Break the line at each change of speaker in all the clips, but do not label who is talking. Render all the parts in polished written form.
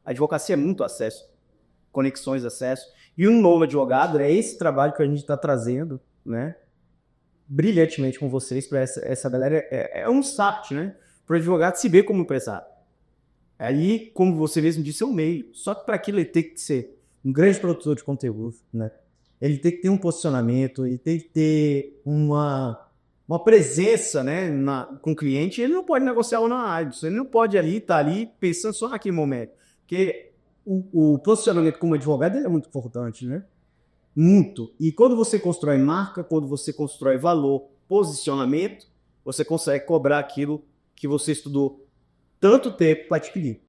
A advocacia é muito acesso, conexões, acesso. E um novo advogado é esse trabalho que a gente está trazendo, né? Brilhantemente com vocês para essa galera. É um start, né? Para o advogado se ver como empresário. Aí, como você mesmo disse, é um meio. Só que para aquilo ele tem que ser um grande produtor de conteúdo, né? Ele tem que ter um posicionamento, ele tem que ter uma presença, né, com o cliente. Ele não pode negociar ou na área, ele não pode estar ali pensando só naquele momento. Porque o posicionamento como advogado ele é muito importante, né? Muito. E quando você constrói marca, quando você constrói valor, posicionamento, você consegue cobrar aquilo que você estudou tanto tempo para adquirir.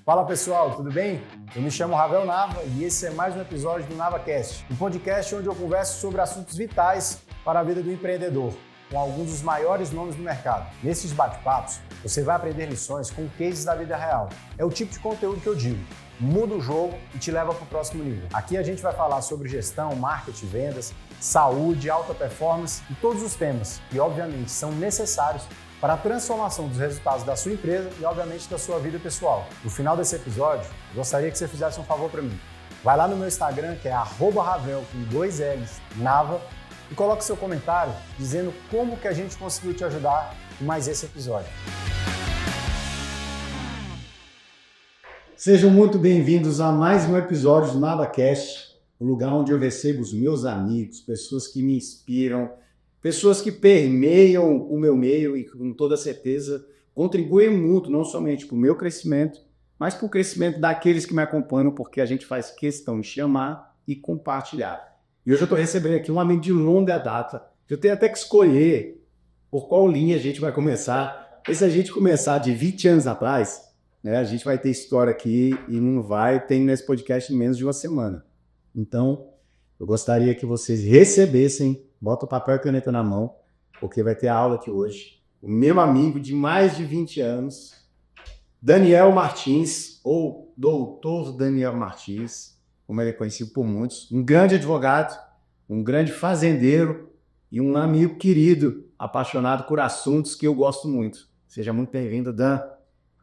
Fala pessoal, tudo bem? Eu me chamo Ravel Nava e esse é mais um episódio do NavaCast, um podcast onde eu converso sobre assuntos vitais para a vida do empreendedor, com alguns dos maiores nomes do mercado. Nesses bate-papos, você vai aprender lições com cases da vida real. É o tipo de conteúdo que eu digo, muda o jogo e te leva para o próximo nível. Aqui a gente vai falar sobre gestão, marketing, vendas, saúde, alta performance e todos os temas que obviamente são necessários para a transformação dos resultados da sua empresa e, obviamente, da sua vida pessoal. No final desse episódio, eu gostaria que você fizesse um favor para mim. Vai lá no meu Instagram, que é @Ravel, com 2 L's, Nava, e coloque seu comentário dizendo como que a gente conseguiu te ajudar em mais esse episódio. Sejam muito bem-vindos a mais um episódio do NavaCast, o lugar onde eu recebo os meus amigos, pessoas que me inspiram, pessoas que permeiam o meu meio e, com toda certeza, contribuem muito, não somente para o meu crescimento, mas para o crescimento daqueles que me acompanham, porque a gente faz questão de chamar e compartilhar. E hoje eu estou recebendo aqui um amigo de longa data. Eu tenho até que escolher por qual linha a gente vai começar. E se a gente começar de 20 anos atrás, né, a gente vai ter história aqui e não vai ter nesse podcast em menos de uma semana. Então, eu gostaria que vocês recebessem, bota o papel e caneta na mão, porque vai ter a aula aqui hoje. O meu amigo de mais de 20 anos, Daniel Martins, ou Doutor Daniel Martins, como ele é conhecido por muitos, um grande advogado, um grande fazendeiro e um amigo querido, apaixonado por assuntos que eu gosto muito. Seja muito bem-vindo, Dan.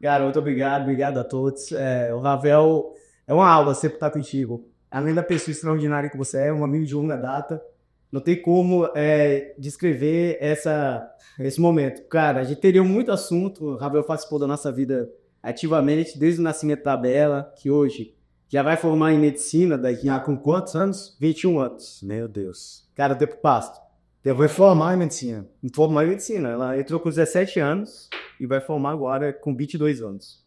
Cara, muito obrigado a todos. O Ravel é uma aula sempre estar contigo. Além da pessoa extraordinária que você é, um amigo de longa data, não tem como descrever esse momento. Cara, a gente teria muito assunto, o Ravel participou da nossa vida ativamente, desde o nascimento da Bela, que hoje já vai formar em medicina, daqui a com quantos anos? 21 anos.
Meu Deus.
Cara, o tempo passa. Eu vou formar em medicina. Formar em medicina. Ela entrou com 17 anos e vai formar agora com 22 anos.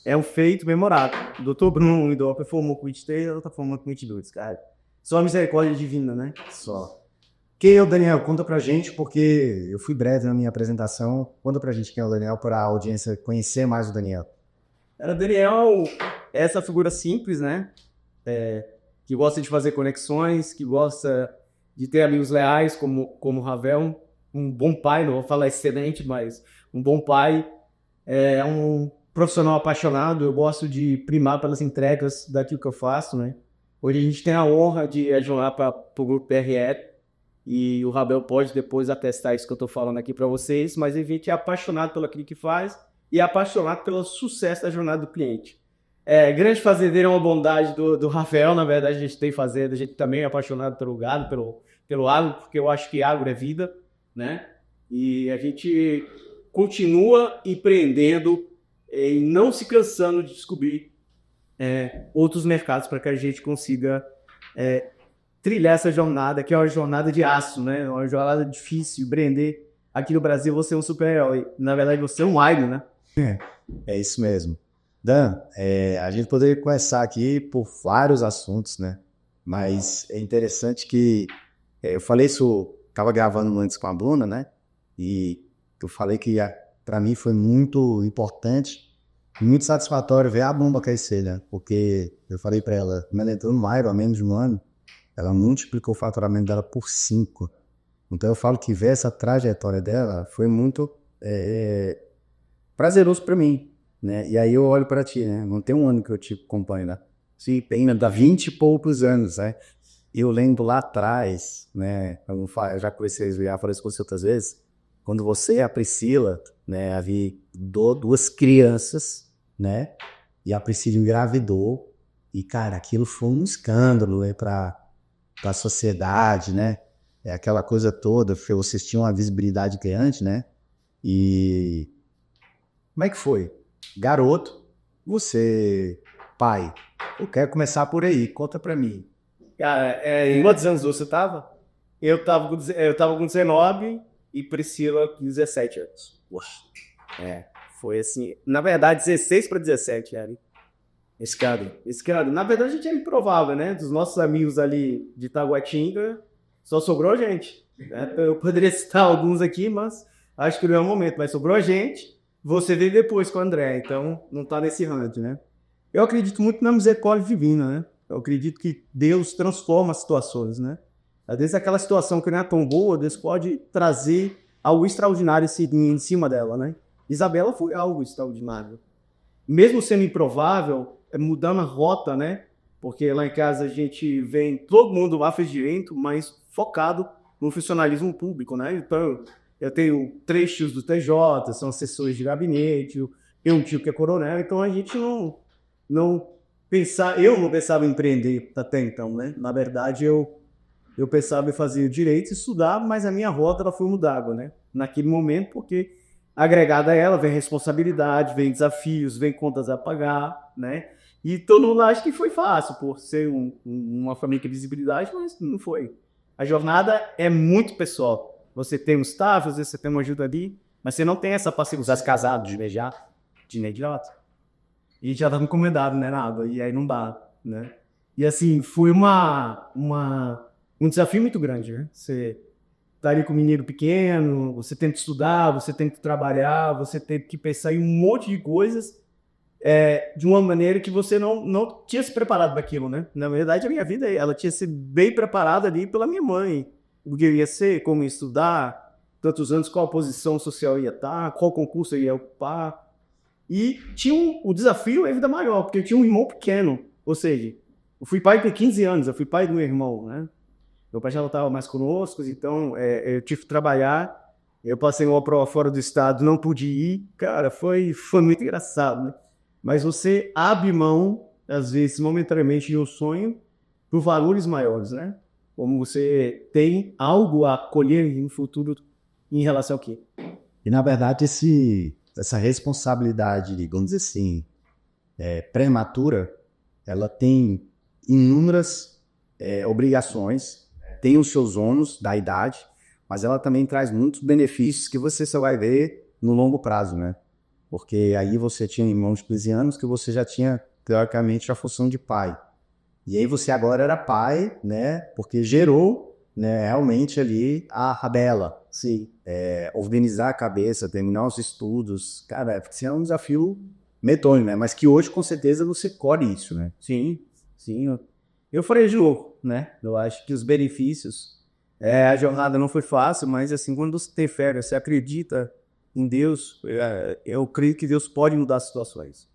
É um feito memorável. O doutor Bruno Lidolfer formou com 23, ela tá formando com 22, cara. Só a misericórdia divina, né?
Só. Quem é o Daniel? Conta pra gente, porque eu fui breve na minha apresentação. Conta pra gente quem é o Daniel, para a audiência conhecer mais o Daniel.
O Daniel é essa figura simples, né? Que gosta de fazer conexões, que gosta de ter amigos leais, como o Ravel. Um bom pai, não vou falar excelente, mas um bom pai. É um profissional apaixonado, eu gosto de primar pelas entregas daquilo que eu faço, né? Hoje a gente tem a honra de adjunar para o Grupo PRE, e o Ravel pode depois atestar isso que eu estou falando aqui para vocês, mas a gente é apaixonado pelo aquilo que faz e é apaixonado pelo sucesso da jornada do cliente. Grande fazendeiro é uma bondade do Rafael, na verdade a gente tem fazenda, a gente também é apaixonado pelo gado, pelo agro, porque eu acho que agro é vida, né? E a gente continua empreendendo e não se cansando de descobrir outros mercados para que a gente consiga trilhar essa jornada, que é uma jornada de aço, né? Uma jornada difícil, empreender. Aqui no Brasil você é um super-herói, na verdade você é um idol, né?
É isso mesmo. Dan, a gente poderia conversar aqui por vários assuntos, né? Mas é interessante que eu falei isso, estava gravando antes com a Bruna, né? E eu falei que para mim foi muito importante, muito satisfatório ver a bomba crescer, né? Porque eu falei para ela, quando ela entrou no Iron há menos de um ano, ela multiplicou o faturamento dela por 5. Então eu falo que ver essa trajetória dela foi muito prazeroso para mim, né? E aí eu olho para ti, né? Não tem um ano que eu te acompanho, né? Sim, tem, dá 20 e poucos anos, né? Eu lembro lá atrás, né? Eu já conheci, já falei isso com você outras vezes. quando você e a Priscila, né, havia duas crianças, né, e a Priscila engravidou, e, cara, aquilo foi um escândalo, né, para a sociedade, né, aquela coisa toda, vocês tinham uma visibilidade grande, né, e como é que foi? Garoto, você, pai, eu quero começar por aí, conta pra mim.
Cara, em quantos anos você tava? Eu tava com 19 e Priscila com 17 anos. Foi assim, na verdade 16 para 17, era. Esse cara, na verdade a gente é improvável, né? Dos nossos amigos ali de Taguatinga, só sobrou gente, né? Eu poderia citar alguns aqui, mas acho que não é o momento, mas sobrou gente. Você veio depois com o André, então não tá nesse ranking, né? Eu acredito muito na misericórdia divina, né? Eu acredito que Deus transforma as situações, né? Às vezes aquela situação que não é tão boa, Deus pode trazer algo extraordinário em cima dela, né? Isabela foi algo extraordinário. Mesmo sendo improvável, mudando a rota, né? Porque lá em casa a gente vem, todo mundo lá fez direito, mas focado no funcionalismo público, né? Então, eu tenho 3 tios do TJ, são assessores de gabinete, eu tenho um tio que é coronel, então a gente eu não pensava em empreender até então, né? Na verdade, eu pensava em fazer direito e estudar, mas a minha rota ela foi mudada, né? Naquele momento, porque agregada a ela vem responsabilidade, vem desafios, vem contas a pagar, né? E todo mundo acha que foi fácil por ser uma família de visibilidade, mas não foi. A jornada é muito pessoal. Você tem um staff, às vezes você tem uma ajuda ali, mas você não tem essa facilidade casado de imediato. E já estava encomendado, né, nada, e aí não dá, né? E assim, foi um desafio muito grande, né? Você tá ali com um menino pequeno, você tem que estudar, você tem que trabalhar, você tem que pensar em um monte de coisas de uma maneira que você não tinha se preparado para aquilo, né? Na verdade, a minha vida, ela tinha sido bem preparada ali pela minha mãe. O que eu ia ser, como ia estudar, tantos anos, qual posição social ia estar, qual concurso eu ia ocupar. E tinha o desafio ainda maior, porque eu tinha um irmão pequeno. Ou seja, eu fui pai com 15 anos, eu fui pai do meu irmão, né? Meu pai já não estava mais conosco, então eu tive que trabalhar. Eu passei uma prova fora do estado, não pude ir. Cara, foi muito engraçado, né? Mas você abre mão, às vezes, momentaneamente, de um sonho por valores maiores, né? Como você tem algo a colher no futuro em relação ao quê?
E, na verdade, essa responsabilidade, vamos dizer assim, prematura, ela tem inúmeras obrigações, tem os seus ônus da idade, mas ela também traz muitos benefícios que você só vai ver no longo prazo, né? Porque aí você tinha irmãos de 15 anos que você já tinha, teoricamente, a função de pai. E aí você agora era pai, né? Porque gerou, né, realmente ali a Bela.
Sim.
Organizar a cabeça, terminar os estudos. Cara, isso é um desafio medonho, né? Mas que hoje, com certeza, você colhe isso, né?
Sim. Eu farei de novo, né? Eu acho que os benefícios... a jornada não foi fácil, mas assim, quando você tem fé, você acredita em Deus, eu creio que Deus pode mudar as situações.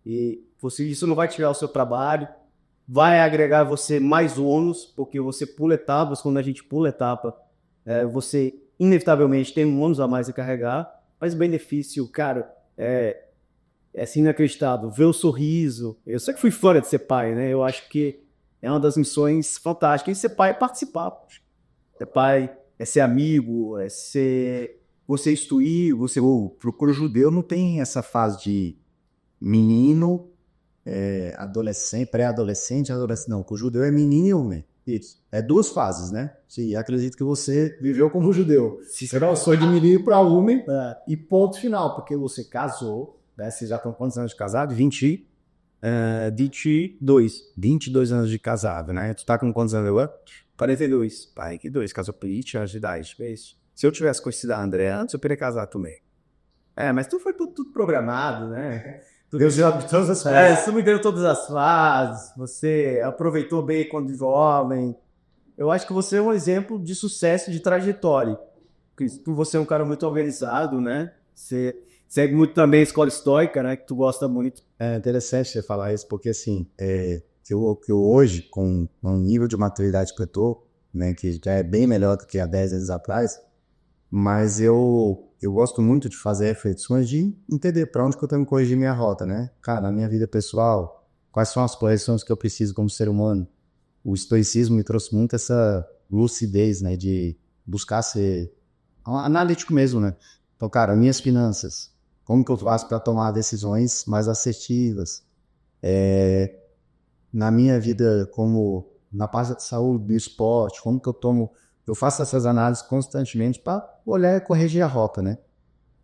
E isso não vai tirar o seu trabalho, vai agregar você mais ônus, porque você pula etapas. Quando a gente pula etapa, você inevitavelmente tem um ônus a mais a carregar, mas o benefício, cara, é assim inacreditável. Ver o sorriso. Eu sei que fui fã de ser pai, né? Eu acho que é uma das missões fantásticas. E ser pai é participar. Ser pai é ser amigo, é ser... Você instruir, pro judeu não tem essa fase de menino, adolescente, pré-adolescente, adolescente. Não, o judeu é menino e homem. Isso. É 2 fases, né? Sim, acredito que você viveu como judeu. Será o sonho de menino para homem e ponto final, porque você casou, né? Vocês já estão quantos anos de casado? 22 anos de casado, né? Tu tá com quantos anos agora? 42.
Pai, que 2, casou com 20 anos de idade. Se eu tivesse conhecido a André antes, eu teria casado também.
Mas tu foi tudo programado, né?
Deus deu todas as fases.
Você me deu todas as fases, você aproveitou bem quando jovem. Eu acho que você é um exemplo de sucesso, de trajetória. Você é um cara muito organizado, né? Você segue muito também a escola estoica, né? Que tu gosta muito.
É interessante você falar isso, porque assim, eu hoje, com o nível de maturidade que eu tô, né, que já é bem melhor do que há 10 anos atrás, mas eu gosto muito de fazer reflexões de entender para onde que eu tenho que corrigir minha rota, né? Cara, na minha vida pessoal, quais são as correções que eu preciso como ser humano? O estoicismo me trouxe muito essa lucidez, né? De buscar ser analítico mesmo, né? Então, cara, minhas finanças, como que eu faço para tomar decisões mais assertivas? Na minha vida, como na parte da saúde, do esporte, como que eu faço essas análises constantemente para olhar e corrigir a rota, né?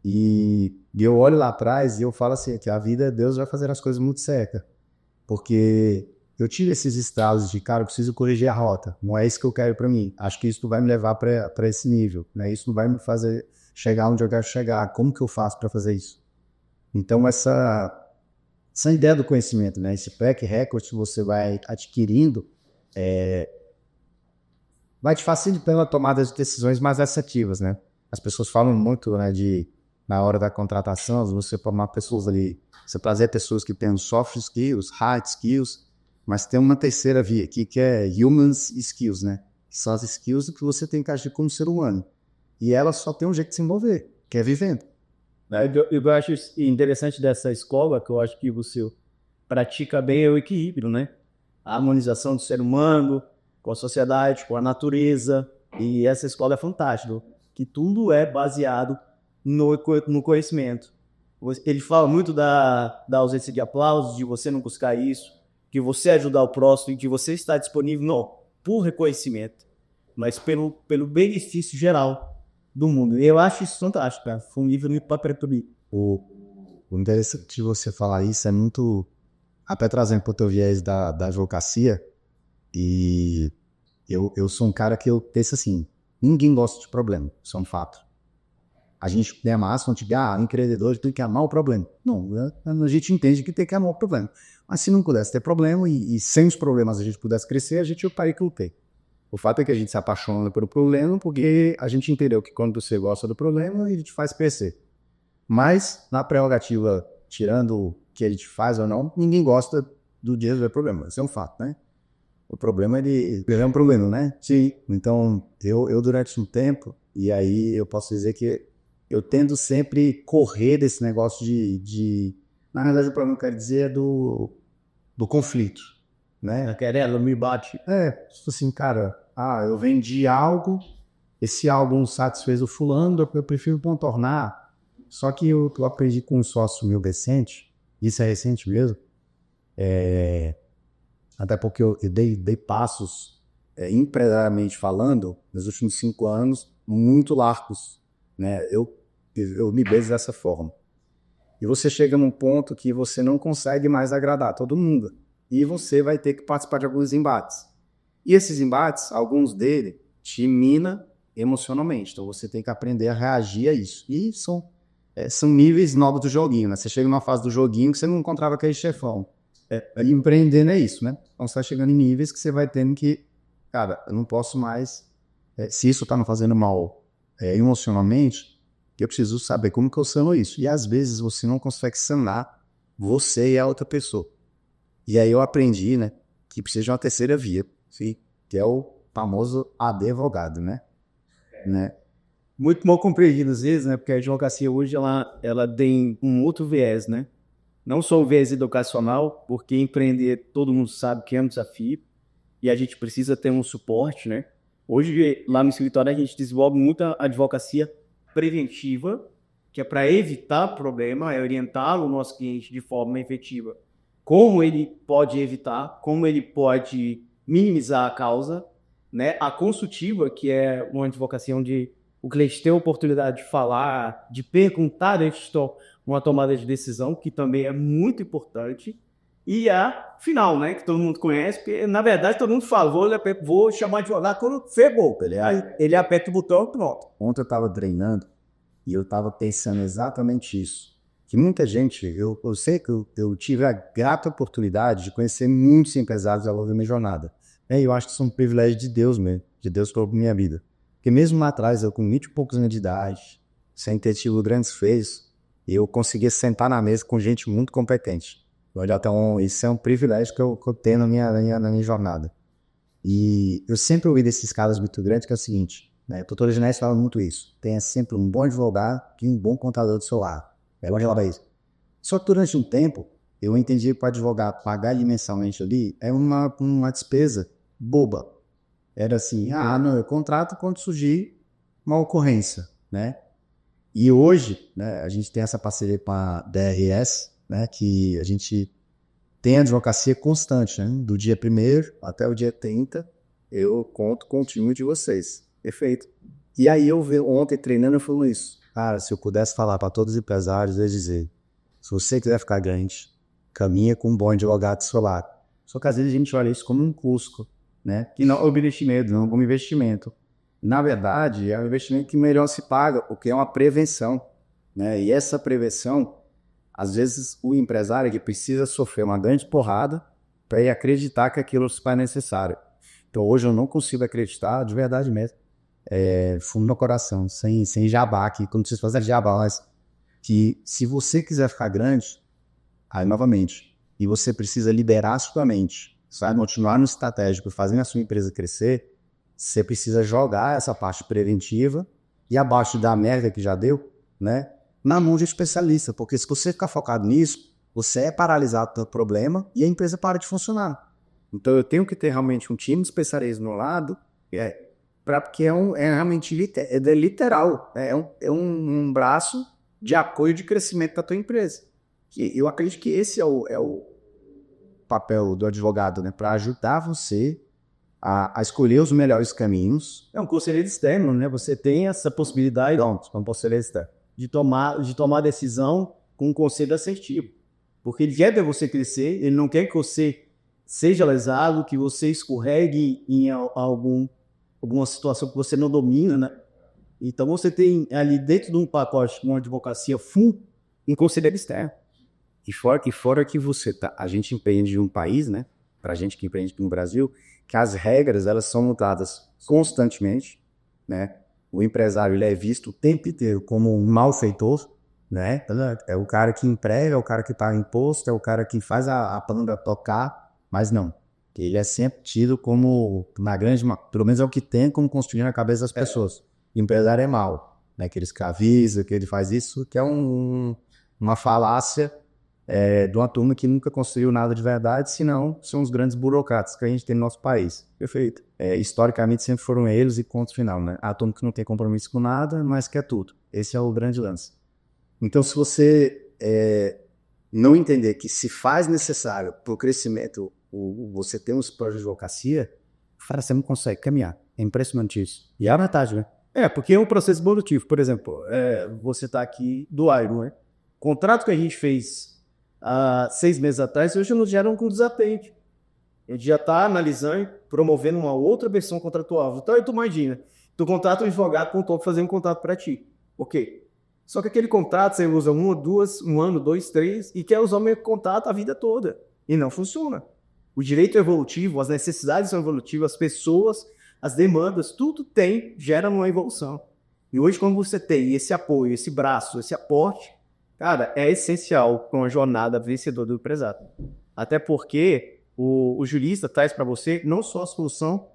E eu olho lá atrás e eu falo assim, que a vida, Deus vai fazer as coisas muito certas, porque eu tive esses estados de, cara, eu preciso corrigir a rota, não é isso que eu quero para mim, acho que isso vai me levar para esse nível, né? Isso não vai me fazer chegar onde eu quero chegar, como que eu faço para fazer isso? Então essa ideia do conhecimento, né? Esse track record que você vai adquirindo, vai te facilitando a tomada de decisões mais assertivas, né? As pessoas falam muito, né, na hora da contratação, você formar pessoas ali, você trazer pessoas que têm soft skills, hard skills, mas tem uma terceira via aqui que é humans skills, né? Que são as skills que você tem que agir como ser humano. E ela só tem um jeito de se mover, que é vivendo.
Eu acho interessante dessa escola, que eu acho que você pratica bem, é o equilíbrio, né? A harmonização do ser humano com a sociedade, com a natureza. E essa escola é fantástica, que tudo é baseado no conhecimento. Ele fala muito da ausência de aplausos, de você não buscar isso, que você ajudar o próximo e que você está disponível, não por reconhecimento, mas pelo benefício geral do mundo. Eu acho isso fantástico, cara. Foi um livro muito para mim.
O interessante de você falar isso é muito, até trazendo para o teu viés da advocacia, e eu sou um cara que eu penso assim, ninguém gosta de problema, isso é um fato. A gente tem a máxima de empreendedor tem que amar o problema. Não, a gente entende que tem que amar o problema. Mas se não pudesse ter problema e sem os problemas a gente pudesse crescer, a gente ia parar que ter. O fato é que a gente se apaixona pelo problema porque a gente entendeu que quando você gosta do problema, ele te faz crescer. Mas, na prerrogativa, tirando o que a gente faz ou não, ninguém gosta do dia do problema. Isso é um fato, né? O problema é um problema, né? Sim. Então, eu durante um tempo, e aí eu posso dizer que eu tendo sempre correr desse negócio na verdade, o problema que eu quero dizer é do conflito, né?
A querela me bate.
Tipo assim, cara, eu vendi algo, esse algo não satisfez o fulano, eu prefiro contornar. Só que eu aprendi com um sócio meu recente, isso é recente mesmo, até porque eu dei passos, empresarialmente falando, nos últimos 5 anos, muito largos, né? Eu me vejo dessa forma. E você chega num ponto que você não consegue mais agradar todo mundo. E você vai ter que participar de alguns embates. E esses embates, alguns deles, te mina emocionalmente. Então você tem que aprender a reagir a isso. E são níveis novos do joguinho, né? Você chega numa fase do joguinho que você não encontrava aquele chefão. Empreendendo é isso, né? Então você vai chegando em níveis que você vai tendo que, cara, eu não posso mais, se isso tá me fazendo mal emocionalmente, eu preciso saber como que eu sano isso. E às vezes você não consegue sanar você e a outra pessoa. E aí eu aprendi, né, que precisa de uma terceira via, sim, que é o famoso advogado, né?
Muito mal compreendido às vezes, né? Porque a advocacia hoje ela tem um outro viés, né? Não só o viés educacional, porque empreender todo mundo sabe que é um desafio e a gente precisa ter um suporte, né? Hoje, lá no escritório, a gente desenvolve muita advocacia preventiva, que é para evitar problema, é orientar o nosso cliente de forma efetiva. Como ele pode evitar, como ele pode minimizar a causa, né? A consultiva, que é uma advocacia onde o cliente tem a oportunidade de falar, de perguntar antes de uma tomada de decisão, que também é muito importante. E a final, né? Que todo mundo conhece, porque na verdade todo mundo fala, vou chamar de jogar quando ferrou. Ele aperta o botão e pronto.
Ontem eu estava treinando e eu estava pensando exatamente isso. Que muita gente, eu sei que eu tive a grata oportunidade de conhecer muitos empresários ao longo da minha jornada. Eu acho que isso é um privilégio de Deus mesmo, de Deus para minha vida. Porque mesmo lá atrás, eu com 20 e poucos anos de idade, sem ter tido grandes feitos, eu conseguia sentar na mesa com gente muito competente. Então, isso é um privilégio que eu tenho na minha jornada. E eu sempre ouvi desses caras muito grandes que é o seguinte, né? O doutor Genésio fala muito isso. Tenha sempre um bom advogado e um bom contador do seu lado. É onde ela vai isso. Só que durante um tempo, eu entendi que para o advogado pagar ele mensalmente ali é uma despesa boba. Era assim, não, eu contrato quando surgir uma ocorrência, né? E hoje, né, a gente tem essa parceria com a DRS, né, que a gente tem advocacia constante, né? Do dia 1º até o dia 30, eu conto com o time de vocês. Perfeito. E aí ontem treinando eu falo isso. Cara, se eu pudesse falar para todos os empresários, eu ia dizer, se você quiser ficar grande, caminha com um bom advogado solar. Só que às vezes a gente olha isso como um custo, né? Que não é um investimento, não como investimento. Na verdade, é um investimento que melhor se paga, porque é uma prevenção, né? E essa prevenção, às vezes o empresário que precisa sofrer uma grande porrada para ir acreditar que aquilo se faz necessário. Então hoje eu não consigo acreditar, de verdade mesmo, fundo no coração, sem jabá aqui, quando vocês fazem jabá, mas que se você quiser ficar grande, aí novamente, e você precisa liberar a sua mente, sabe? Continuar no estratégico, fazendo a sua empresa crescer, você precisa jogar essa parte preventiva e abaixo da merda que já deu, né? Na mão de especialista, porque se você ficar focado nisso, você é paralisado pelo problema e a empresa para de funcionar. Então eu tenho que ter realmente um time de especialistas no lado, porque é realmente literal, é um braço de apoio de crescimento da tua empresa. E eu acredito que esse é o papel do advogado, né? Para ajudar você a escolher os melhores caminhos.
É um conselheiro externo, né? Você tem essa possibilidade, como conselheiro externo, de tomar decisão com um conselho assertivo. Porque ele quer ver você crescer, ele não quer que você seja lesado, que você escorregue em alguma situação que você não domina, né? Então você tem ali dentro de um pacote com uma advocacia full, um conselheiro externo.
E fora que a gente empreende em um país, né? Pra gente que empreende no Brasil, que as regras, elas são mudadas constantemente, né? O empresário, ele é visto o tempo inteiro como um malfeitor, né? É o cara que emprega, é o cara que paga imposto, é o cara que faz a planta tocar, mas não. Ele é sempre tido como, pelo menos é o que tem como construir na cabeça das pessoas. O empresário é mau, né? Que ele escraviza, que ele faz isso, que é uma falácia de uma turma que nunca construiu nada de verdade, senão são os grandes burocratas que a gente tem no nosso país.
Perfeito.
Historicamente sempre foram eles e ponto final, né? A turma que não tem compromisso com nada, mas quer tudo. Esse é o grande lance. Então, se você não entender que se faz necessário para o crescimento, você ter um esporte de advocacia, cara, você não consegue caminhar. É impressionante isso. E é a vantagem, né?
Porque é um processo evolutivo. Por exemplo, você está aqui do Iron, né? O contrato que a gente fez há 6 meses atrás, hoje nos gera um desatente. A gente já está analisando, promovendo uma outra versão contratual. Então, aí tu imagina, tu contrata um advogado para fazer um contrato para ti. Ok. Só que aquele contrato você usa 1 ou 2, 1 ano, 2, 3, e quer usar o mesmo contrato a vida toda. E não funciona. O direito é evolutivo, as necessidades são evolutivas, as pessoas, as demandas, tudo gera uma evolução. E hoje, quando você tem esse apoio, esse braço, esse aporte, cara, é essencial para uma jornada vencedora do empresário. Até porque o jurista traz para você não só a solução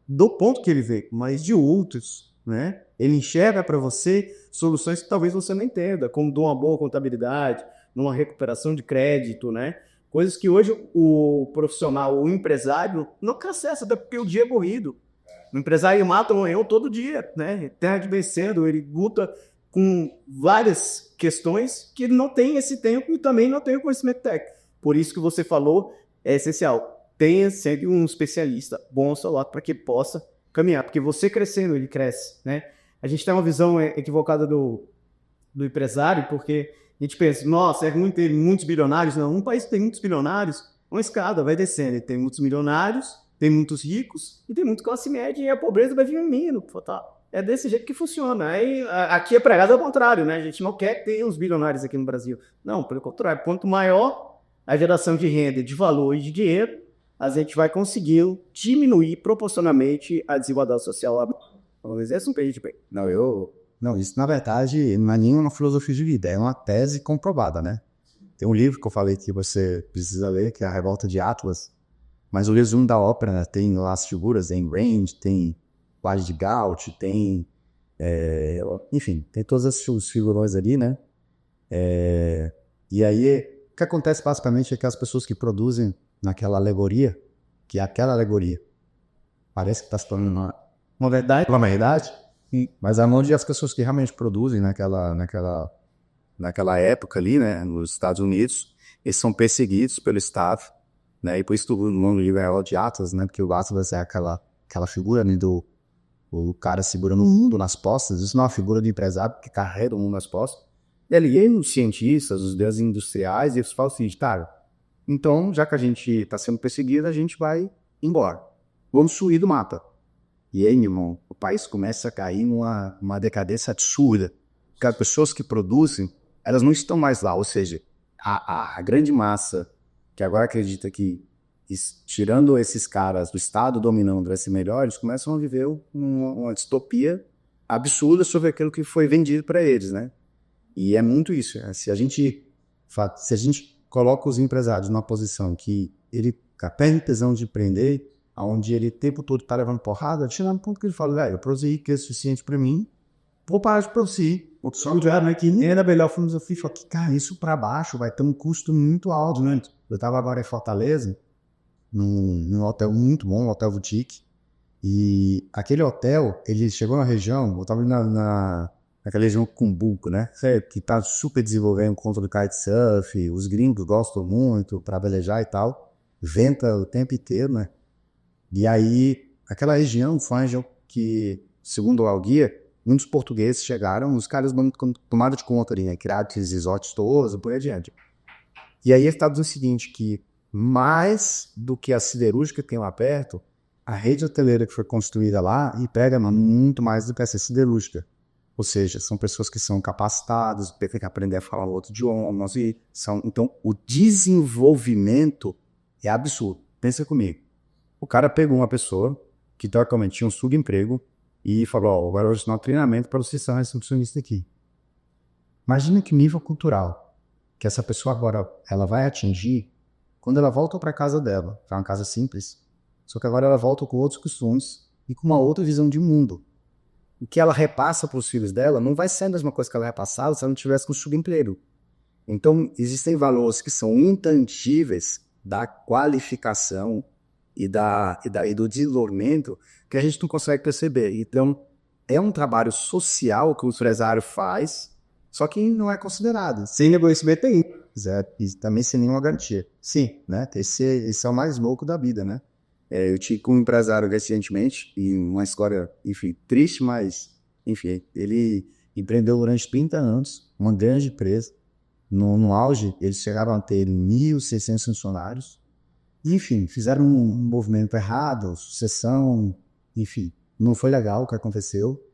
do ponto que ele vê, mas de outros, né? Ele enxerga para você soluções que talvez você não entenda, como de uma boa contabilidade, numa recuperação de crédito, né? Coisas que hoje o profissional, o empresário, não quer acesso, até porque o dia é corrido. O empresário mata um leão todo dia, né? Terra de vencendo, ele luta com várias questões que ele não tem esse tempo e também não tem o conhecimento técnico. Por isso que você falou, é essencial. Tenha sempre um especialista bom ao seu lado para que possa caminhar. Porque você crescendo, ele cresce, né? A gente tem uma visão equivocada do empresário, porque a gente pensa, nossa, é ruim ter muitos bilionários. Não, um país que tem muitos bilionários, uma escada vai descendo. Ele tem muitos milionários, tem muitos ricos e tem muita classe média e a pobreza vai diminuindo. É desse jeito que funciona. Aí, aqui é pregado ao contrário, né? A gente não quer ter os bilionários aqui no Brasil. Não, pelo contrário. Quanto maior a geração de renda, de valor e de dinheiro, a gente vai conseguir diminuir proporcionalmente a desigualdade social. Talvez esse não perde bem.
Não, isso na verdade não é nenhuma filosofia de vida, é uma tese comprovada, né? Tem um livro que eu falei que você precisa ler, que é A Revolta de Atlas, mas o resumo da ópera, né, tem lá as figuras, tem Range, tem Vaz de Gaut, tem Enfim, tem todos esses figurões ali, né? E aí, o que acontece basicamente é que as pessoas que produzem naquela alegoria, que é aquela alegoria, parece que está se tornando uma verdade, mas a mão de as pessoas que realmente produzem naquela época ali, né, nos Estados Unidos, eles são perseguidos pelo Estado, né, e por isso o nome do livro é o de Atlas, né, porque o Atlas é aquela figura, né, o cara segurando o mundo nas costas. Isso não é uma figura do empresário que carrega o mundo nas costas. E ali, os cientistas, os deuses industriais, eles falam assim, cara, então, já que a gente está sendo perseguido, a gente vai embora. Vamos sumir do mapa. E aí, irmão, o país começa a cair numa decadência absurda. Porque as pessoas que produzem, elas não estão mais lá. Ou seja, a grande massa que agora acredita que, tirando esses caras do Estado dominando vai ser melhor, eles começam a viver uma distopia absurda sobre aquilo que foi vendido para eles, né? E é muito isso. Né? Se a gente coloca os empresários numa posição que ele perde tesão de empreender, onde ele o tempo todo está levando porrada, chega no ponto que ele fala, velho, eu produzi que é suficiente para mim, vou parar de produzir. O som já não é que nem é da melhor filosofia, fala que, cara, isso para baixo vai ter um custo muito alto, né? Eu estava agora em Fortaleza, num hotel muito bom, um hotel boutique, e aquele hotel, ele chegou na região, eu estava naquela região Cumbuco, né? Que está super desenvolvendo contra do kitesurf, os gringos gostam muito para velejar e tal, venta o tempo inteiro, né? E aí, aquela região foi uma região que, segundo o guia, muitos portugueses chegaram, os caras tomaram de conta ali, né? Criaram aqueles resorts todos, por aí adiante. E aí, está dizendo o seguinte, que mais do que a siderúrgica que tem lá perto, a rede hoteleira que foi construída lá e pega muito mais do que essa siderúrgica. Ou seja, são pessoas que são capacitadas, têm que aprender a falar outro idioma. Então, o desenvolvimento é absurdo. Pensa comigo. O cara pegou uma pessoa que, teoricamente, tinha um subemprego e falou, agora eu vou ensinar um treinamento para você ser recepcionista aqui. Imagina que nível cultural que essa pessoa agora ela vai atingir quando ela volta para casa dela. É uma casa simples. Só que agora ela volta com outros costumes e com uma outra visão de mundo. O que ela repassa para os filhos dela não vai ser a mesma coisa que ela repassava se ela não tivesse com subemprego. Então, existem valores que são intangíveis da qualificação e do desenvolvimento que a gente não consegue perceber. Então, é um trabalho social que o empresário faz, só que não é considerado.
Sem reconhecimento nenhum.
E também sem nenhuma garantia. Sim, né? Esse é o mais louco da vida, né? Eu tive com um empresário recentemente, e uma história, enfim, triste, mas, enfim, ele empreendeu durante 30 anos, uma grande empresa. No auge, eles chegaram a ter 1.600 funcionários. Enfim, fizeram um movimento errado, sucessão, enfim, não foi legal o que aconteceu.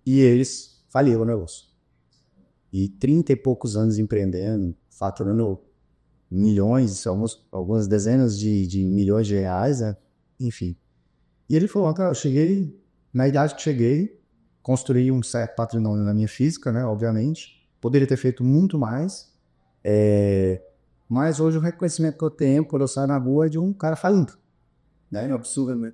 E eles faliram o negócio. E 30 e poucos anos empreendendo, faturando milhões, algumas dezenas de milhões de reais, né? Enfim. E ele falou, cara, eu cheguei, na idade que cheguei, construí um certo patrimônio na minha física, né, obviamente. Poderia ter feito muito mais. Mas hoje o reconhecimento que eu tenho quando eu saio na rua é de um cara falido. Né? É absurdo, né?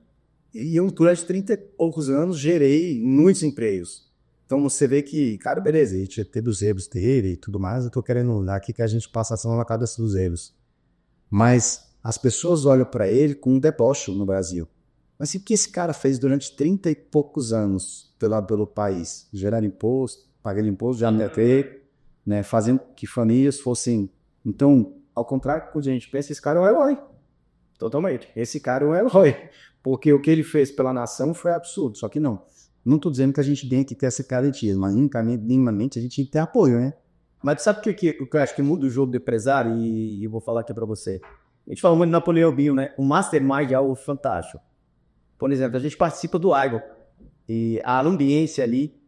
E eu, durante 30 e poucos anos, gerei muitos empregos. Então você vê que, cara, beleza, a gente teve os erros dele e tudo mais, eu tô querendo dar aqui que a gente passa ação na cabeça dos erros. Mas as pessoas olham para ele com um deboche no Brasil. Mas o que esse cara fez durante 30 e poucos anos pelo país? Gerar imposto, pagar imposto, já ter, né, fazendo que famílias fossem... Então, ao contrário do que a gente pensa, esse cara é um herói. Totalmente. Esse cara é um herói. Porque o que ele fez pela nação foi absurdo. Só que não estou dizendo que a gente tem que ter essa garantia, mas minimamente a gente tem que ter apoio, né?
Mas sabe o que eu acho que muda o jogo do empresário? E eu vou falar aqui para você. A gente fala muito de Napoleão Hill, né? O mastermind é algo fantástico. Por exemplo, a gente participa do IGO. E a ambiência ali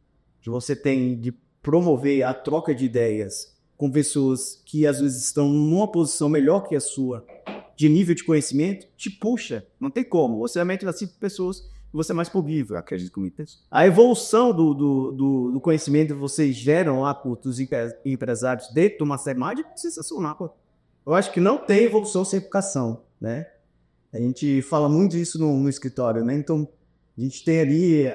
que você tem de promover a troca de ideias com pessoas que às vezes estão numa posição melhor que a sua, de nível de conhecimento, te puxa. Não tem como. Você realmente vai ser pessoas que você é mais possível, acredito comigo. A evolução do conhecimento que vocês geram lá com os empresários dentro do mastermind é sensacional. Eu acho que não tem evolução sem educação, né? A gente fala muito isso no escritório, né? Então, A gente tem ali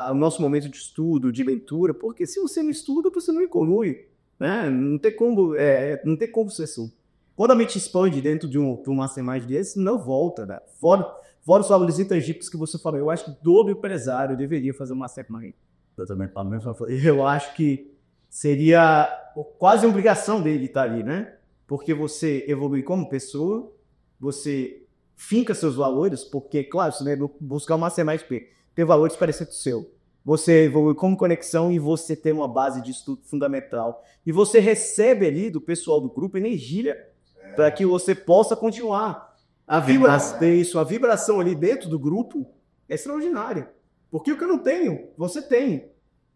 o nosso momento de estudo, de leitura, porque se você não estuda, você não evolui, né? Não tem como ser assim. Quando a mente expande dentro de um mastermind desse, não volta, né? Fora os valores intangíveis que você falou, eu acho que todo empresário deveria fazer um mastermind. Eu acho que seria quase obrigação dele estar ali, né? Porque você evolui como pessoa, você finca seus valores, porque, claro, você vai buscar um mastermind ter valores parecidos com o seu. Você evolui como conexão e você tem uma base de estudo fundamental. E você recebe ali do pessoal do grupo energia para que você possa continuar. A vibração ali dentro do grupo é extraordinária. Porque o que eu não tenho, você tem.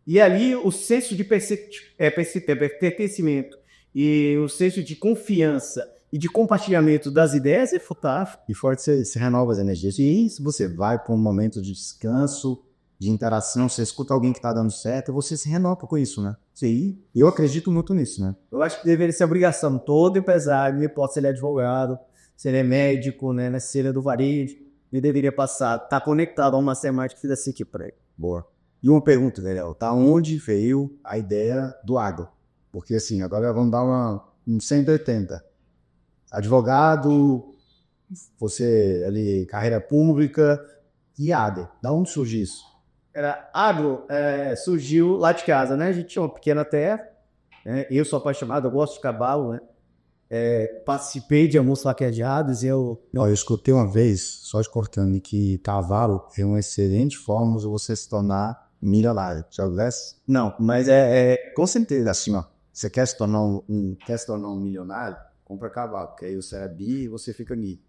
E ali o senso de pertencimento e o senso de confiança e de compartilhamento das ideias é fantástico.
E fora que você renova as energias. E se você vai para um momento de descanso, de interação, você escuta alguém que está dando certo, você se renova com isso, né? Sim. Eu acredito muito nisso, né?
Eu acho que deveria ser obrigação. Todo empresário, não importa se ele é advogado, se ele é médico, né, se ele é do varejo, ele deveria estar conectado a uma mastermind que fizesse aqui para ele.
Boa. E uma pergunta, Daniel, tá onde veio a ideia do agro? Porque assim, agora vamos dar um 180. Advogado, você ali, carreira pública e ADE. Da onde surgiu isso?
Agro surgiu lá de casa, né? A gente tinha uma pequena terra, né? Eu sou apaixonado, eu gosto de cavalo, né? Participei de alguns vaquejados e eu
escutei uma vez, só te cortando, que cavalo é uma excelente forma de você se tornar milionário. Já ouvesse?
Não, mas
com certeza, assim, ó. Você quer se tornar um milionário? Compra cavalo, porque aí você é bi e você fica ni.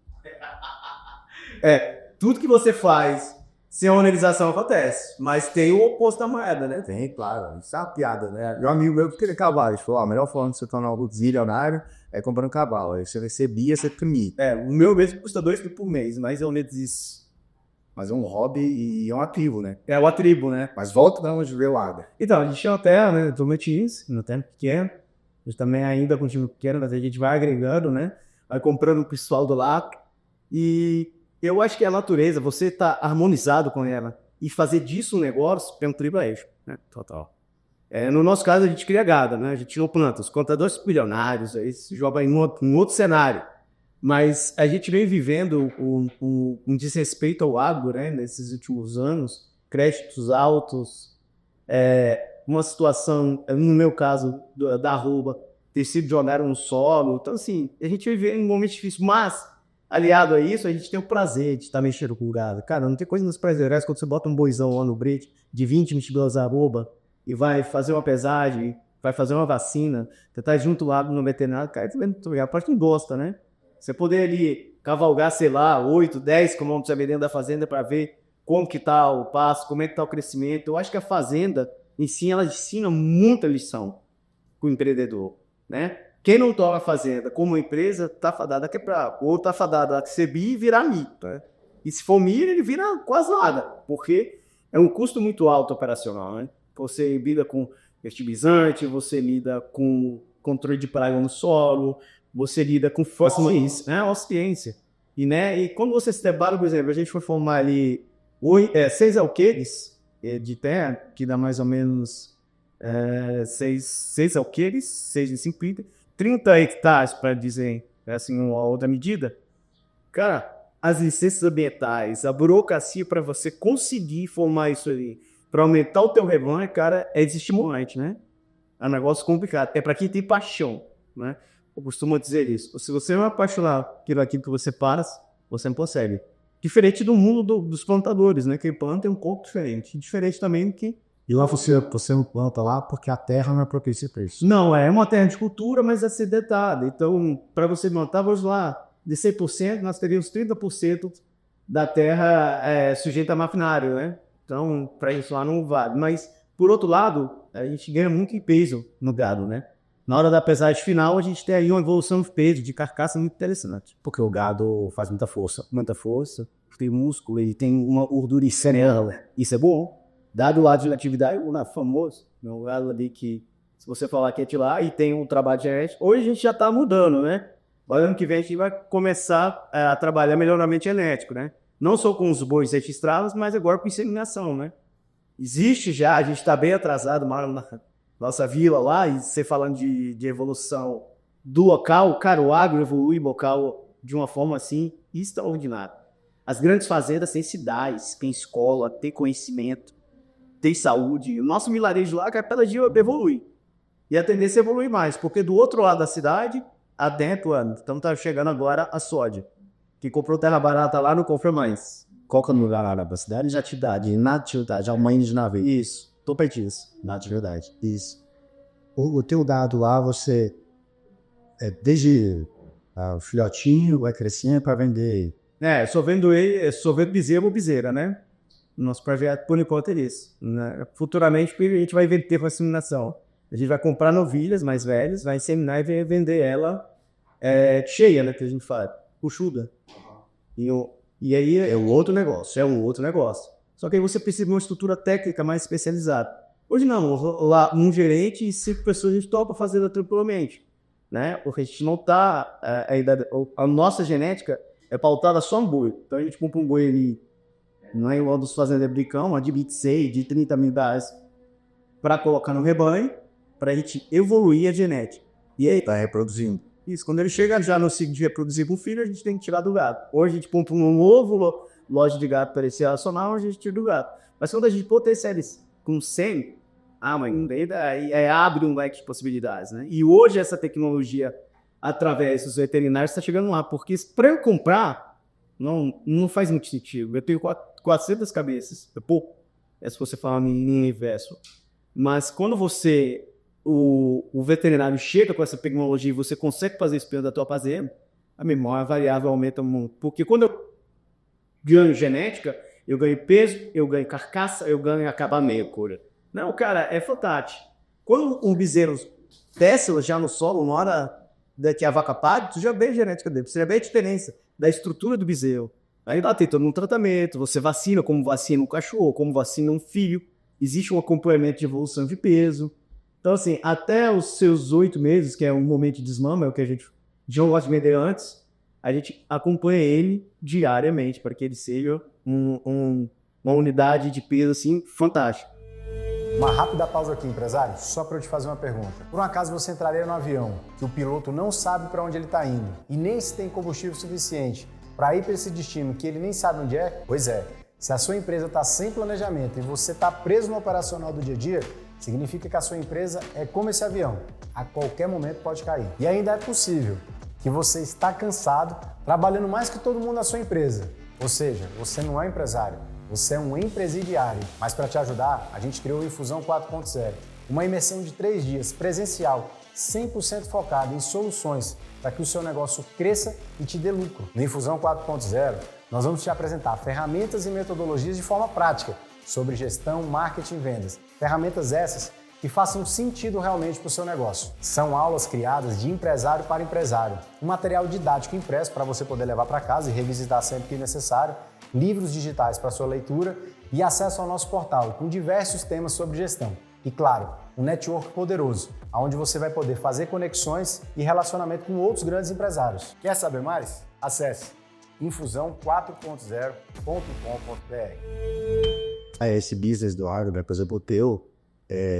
Tudo que você faz sem monetização acontece, mas tem o oposto da moeda, né?
Tem, claro. Isso é uma piada, né? Meu amigo meu que queria cavalo, ele falou, a melhor forma de você tornar um milionário é comprando cavalo. Aí você recebia, você comia.
O meu mesmo custa 2 mil por mês, mas eu monetizo.
Mas é um hobby e é um ativo, né?
É o atribo, né?
Mas volta de onde veio o ADA.
Então, a gente tinha uma terra, né? Totalmente isso, no tempo pequeno. A gente também ainda continua pequeno, mas a gente vai agregando, né? Vai comprando o pessoal do lado. E eu acho que a natureza, você tá harmonizado com ela e fazer disso um negócio é um privilégio, né? Total. No nosso caso, a gente cria gado, né? A gente não planta. Os contadores bilionários, aí se joga em outro cenário. Mas a gente vem vivendo um desrespeito ao agro, né? Nesses últimos anos. Créditos altos, uma situação, no meu caso, da arroba, tecido de horário no solo. Então, assim, a gente vive em um momento difícil, mas, aliado a isso, a gente tem o prazer de estar mexendo com o gado. Cara, não tem coisa nos prazeres quando você bota um boizão lá no brete de 22 arroba e vai fazer uma pesagem, vai fazer uma vacina, você tá junto lá no veterinário, cara, a parte não gosta, né? Você poder ali cavalgar, sei lá, 8, 10 quilômetros dentro da fazenda para ver como que tá o pasto, como é que tá o crescimento. Eu acho que a fazenda em si, ela ensina muita lição com o empreendedor, né? Quem não toca a fazenda como empresa, tá fadado a quebrar, ou tá fadado a ser bi e virar mi, né? E se for mi, ele vira quase nada, porque é um custo muito alto operacional, né? Você lida com fertilizante, você lida com controle de praga no solo, você lida com fósseis, né? Uma ciência. E quando você se depara, por exemplo, a gente foi formar ali 6 alqueires de terra, que dá mais ou menos 6 alqueires, 6 de 50, 30 hectares, para dizer assim, uma outra medida. Cara, as licenças ambientais, a burocracia para você conseguir formar isso ali, para aumentar o teu rebanho, cara, é desestimulante, né? É um negócio complicado. É para quem tem paixão, né? Eu costumo dizer isso. Se você não é apaixonado por aquilo que você faz, você não consegue. Diferente do mundo dos plantadores, né? Quem planta é um pouco diferente. Diferente também do que...
E lá você não planta lá porque a terra não é propícia para isso.
Não, é uma terra de cultura, mas é sedentada. Então, para você plantar, vamos lá, de 100%, nós teríamos 30% da terra sujeita a maquinário, né? Então, para isso lá não vale. Mas, por outro lado, a gente ganha muito em peso no gado, né? Na hora da pesagem final, a gente tem aí uma evolução de peso, de carcaça muito interessante.
Porque o gado faz muita força.
Muita força, tem músculo, ele tem uma gordura externa. Isso é bom. Dado o lado de atividade, o famoso, o gado ali que, se você falar que é de lá e tem um trabalho genético, hoje a gente já está mudando, né? O ano que vem a gente vai começar a trabalhar melhoramento genético, né? Não só com os bois registrados, mas agora com inseminação, né? Existe já, a gente está bem atrasado na nossa vila lá, e você falando de evolução do local, cara, o agro evolui local de uma forma assim extraordinária. As grandes fazendas têm cidades, têm escola, têm conhecimento, têm saúde. O nosso vilarejo lá, cada dia evolui. E a tendência é evoluir mais, porque do outro lado da cidade, adentro, então tá chegando agora a soja. Quem comprou terra barata lá não compra mais.
Qual que é o lugar lá da cidade? Atividade, natividade, amanhã de navio.
Isso, tô perto disso.
Natividade, isso. O teu gado lá, você desde o filhotinho, vai crescendo para vender.
Só vendo bezerro ou bezerra, né? Nosso projeto, por enquanto, é isso. Né? Futuramente, a gente vai ter com a inseminação. A gente vai comprar novilhas mais velhas, vai inseminar e vender ela cheia, né? Que a gente fala, puxuda. E aí é um outro negócio. Só que aí você precisa de uma estrutura técnica mais especializada. Hoje não, lá um gerente e 5 pessoas a gente topa fazendo tranquilamente, né? Porque a gente não tá, a nossa genética é pautada só em boi. Então a gente compra um boi ali, não é igual dos fazendeiros bricão, mas de 26, de 30 mil reais, para colocar no rebanho, para a gente evoluir a genética. E aí,
Tá reproduzindo.
isso, quando ele chega já no ciclo de reproduzir com filho, a gente tem que tirar do gado. Hoje a gente compra um novo lote de gado para esse racional, a gente tira do gado. Mas quando a gente potencializa com sêmen, aí abre um leque de possibilidades, né? E hoje essa tecnologia, através dos veterinários, está chegando lá. Porque para eu comprar, não faz muito sentido. Eu tenho 400 cabeças, é pouco. Se você falar em universo. Mas quando o veterinário chega com essa tecnologia e você consegue fazer isso da tua fazenda, a memória variável aumenta muito. Porque quando eu ganho genética, eu ganho peso, eu ganho carcaça, eu ganho acabamento, cura. Não, cara, é fantástico. Quando um bezerro desce já no solo, na hora que a vaca pare, tu já vê a genética dele, você já vê a diferença da estrutura do bezerro. Aí lá tem todo um tratamento, você vacina como vacina um cachorro, como vacina um filho, existe um acompanhamento de evolução de peso. Então, assim, até os seus 8 meses, que é um momento de desmama, é o que a gente já gosta de vender antes, a gente acompanha ele diariamente para que ele seja uma unidade de peso, assim, fantástica.
Uma rápida pausa aqui, empresário, só para eu te fazer uma pergunta. Por um acaso você entraria no avião que o piloto não sabe para onde ele está indo e nem se tem combustível suficiente para ir para esse destino que ele nem sabe onde é? Pois é, se a sua empresa está sem planejamento e você está preso no operacional do dia a dia, significa que a sua empresa é como esse avião, a qualquer momento pode cair. E ainda é possível que você está cansado, trabalhando mais que todo mundo na sua empresa. Ou seja, você não é empresário, você é um empresariário. Mas para te ajudar, a gente criou o Infusão 4.0, uma imersão de 3 dias, presencial, 100% focada em soluções para que o seu negócio cresça e te dê lucro. No Infusão 4.0, nós vamos te apresentar ferramentas e metodologias de forma prática sobre gestão, marketing e vendas. Ferramentas essas que façam sentido realmente para o seu negócio. São aulas criadas de empresário para empresário, um material didático impresso para você poder levar para casa e revisitar sempre que necessário, livros digitais para sua leitura e acesso ao nosso portal com diversos temas sobre gestão. E claro, um network poderoso, onde você vai poder fazer conexões e relacionamento com outros grandes empresários. Quer saber mais? Acesse infusão4.0.com.br.
Esse business do agro, por exemplo, o teu,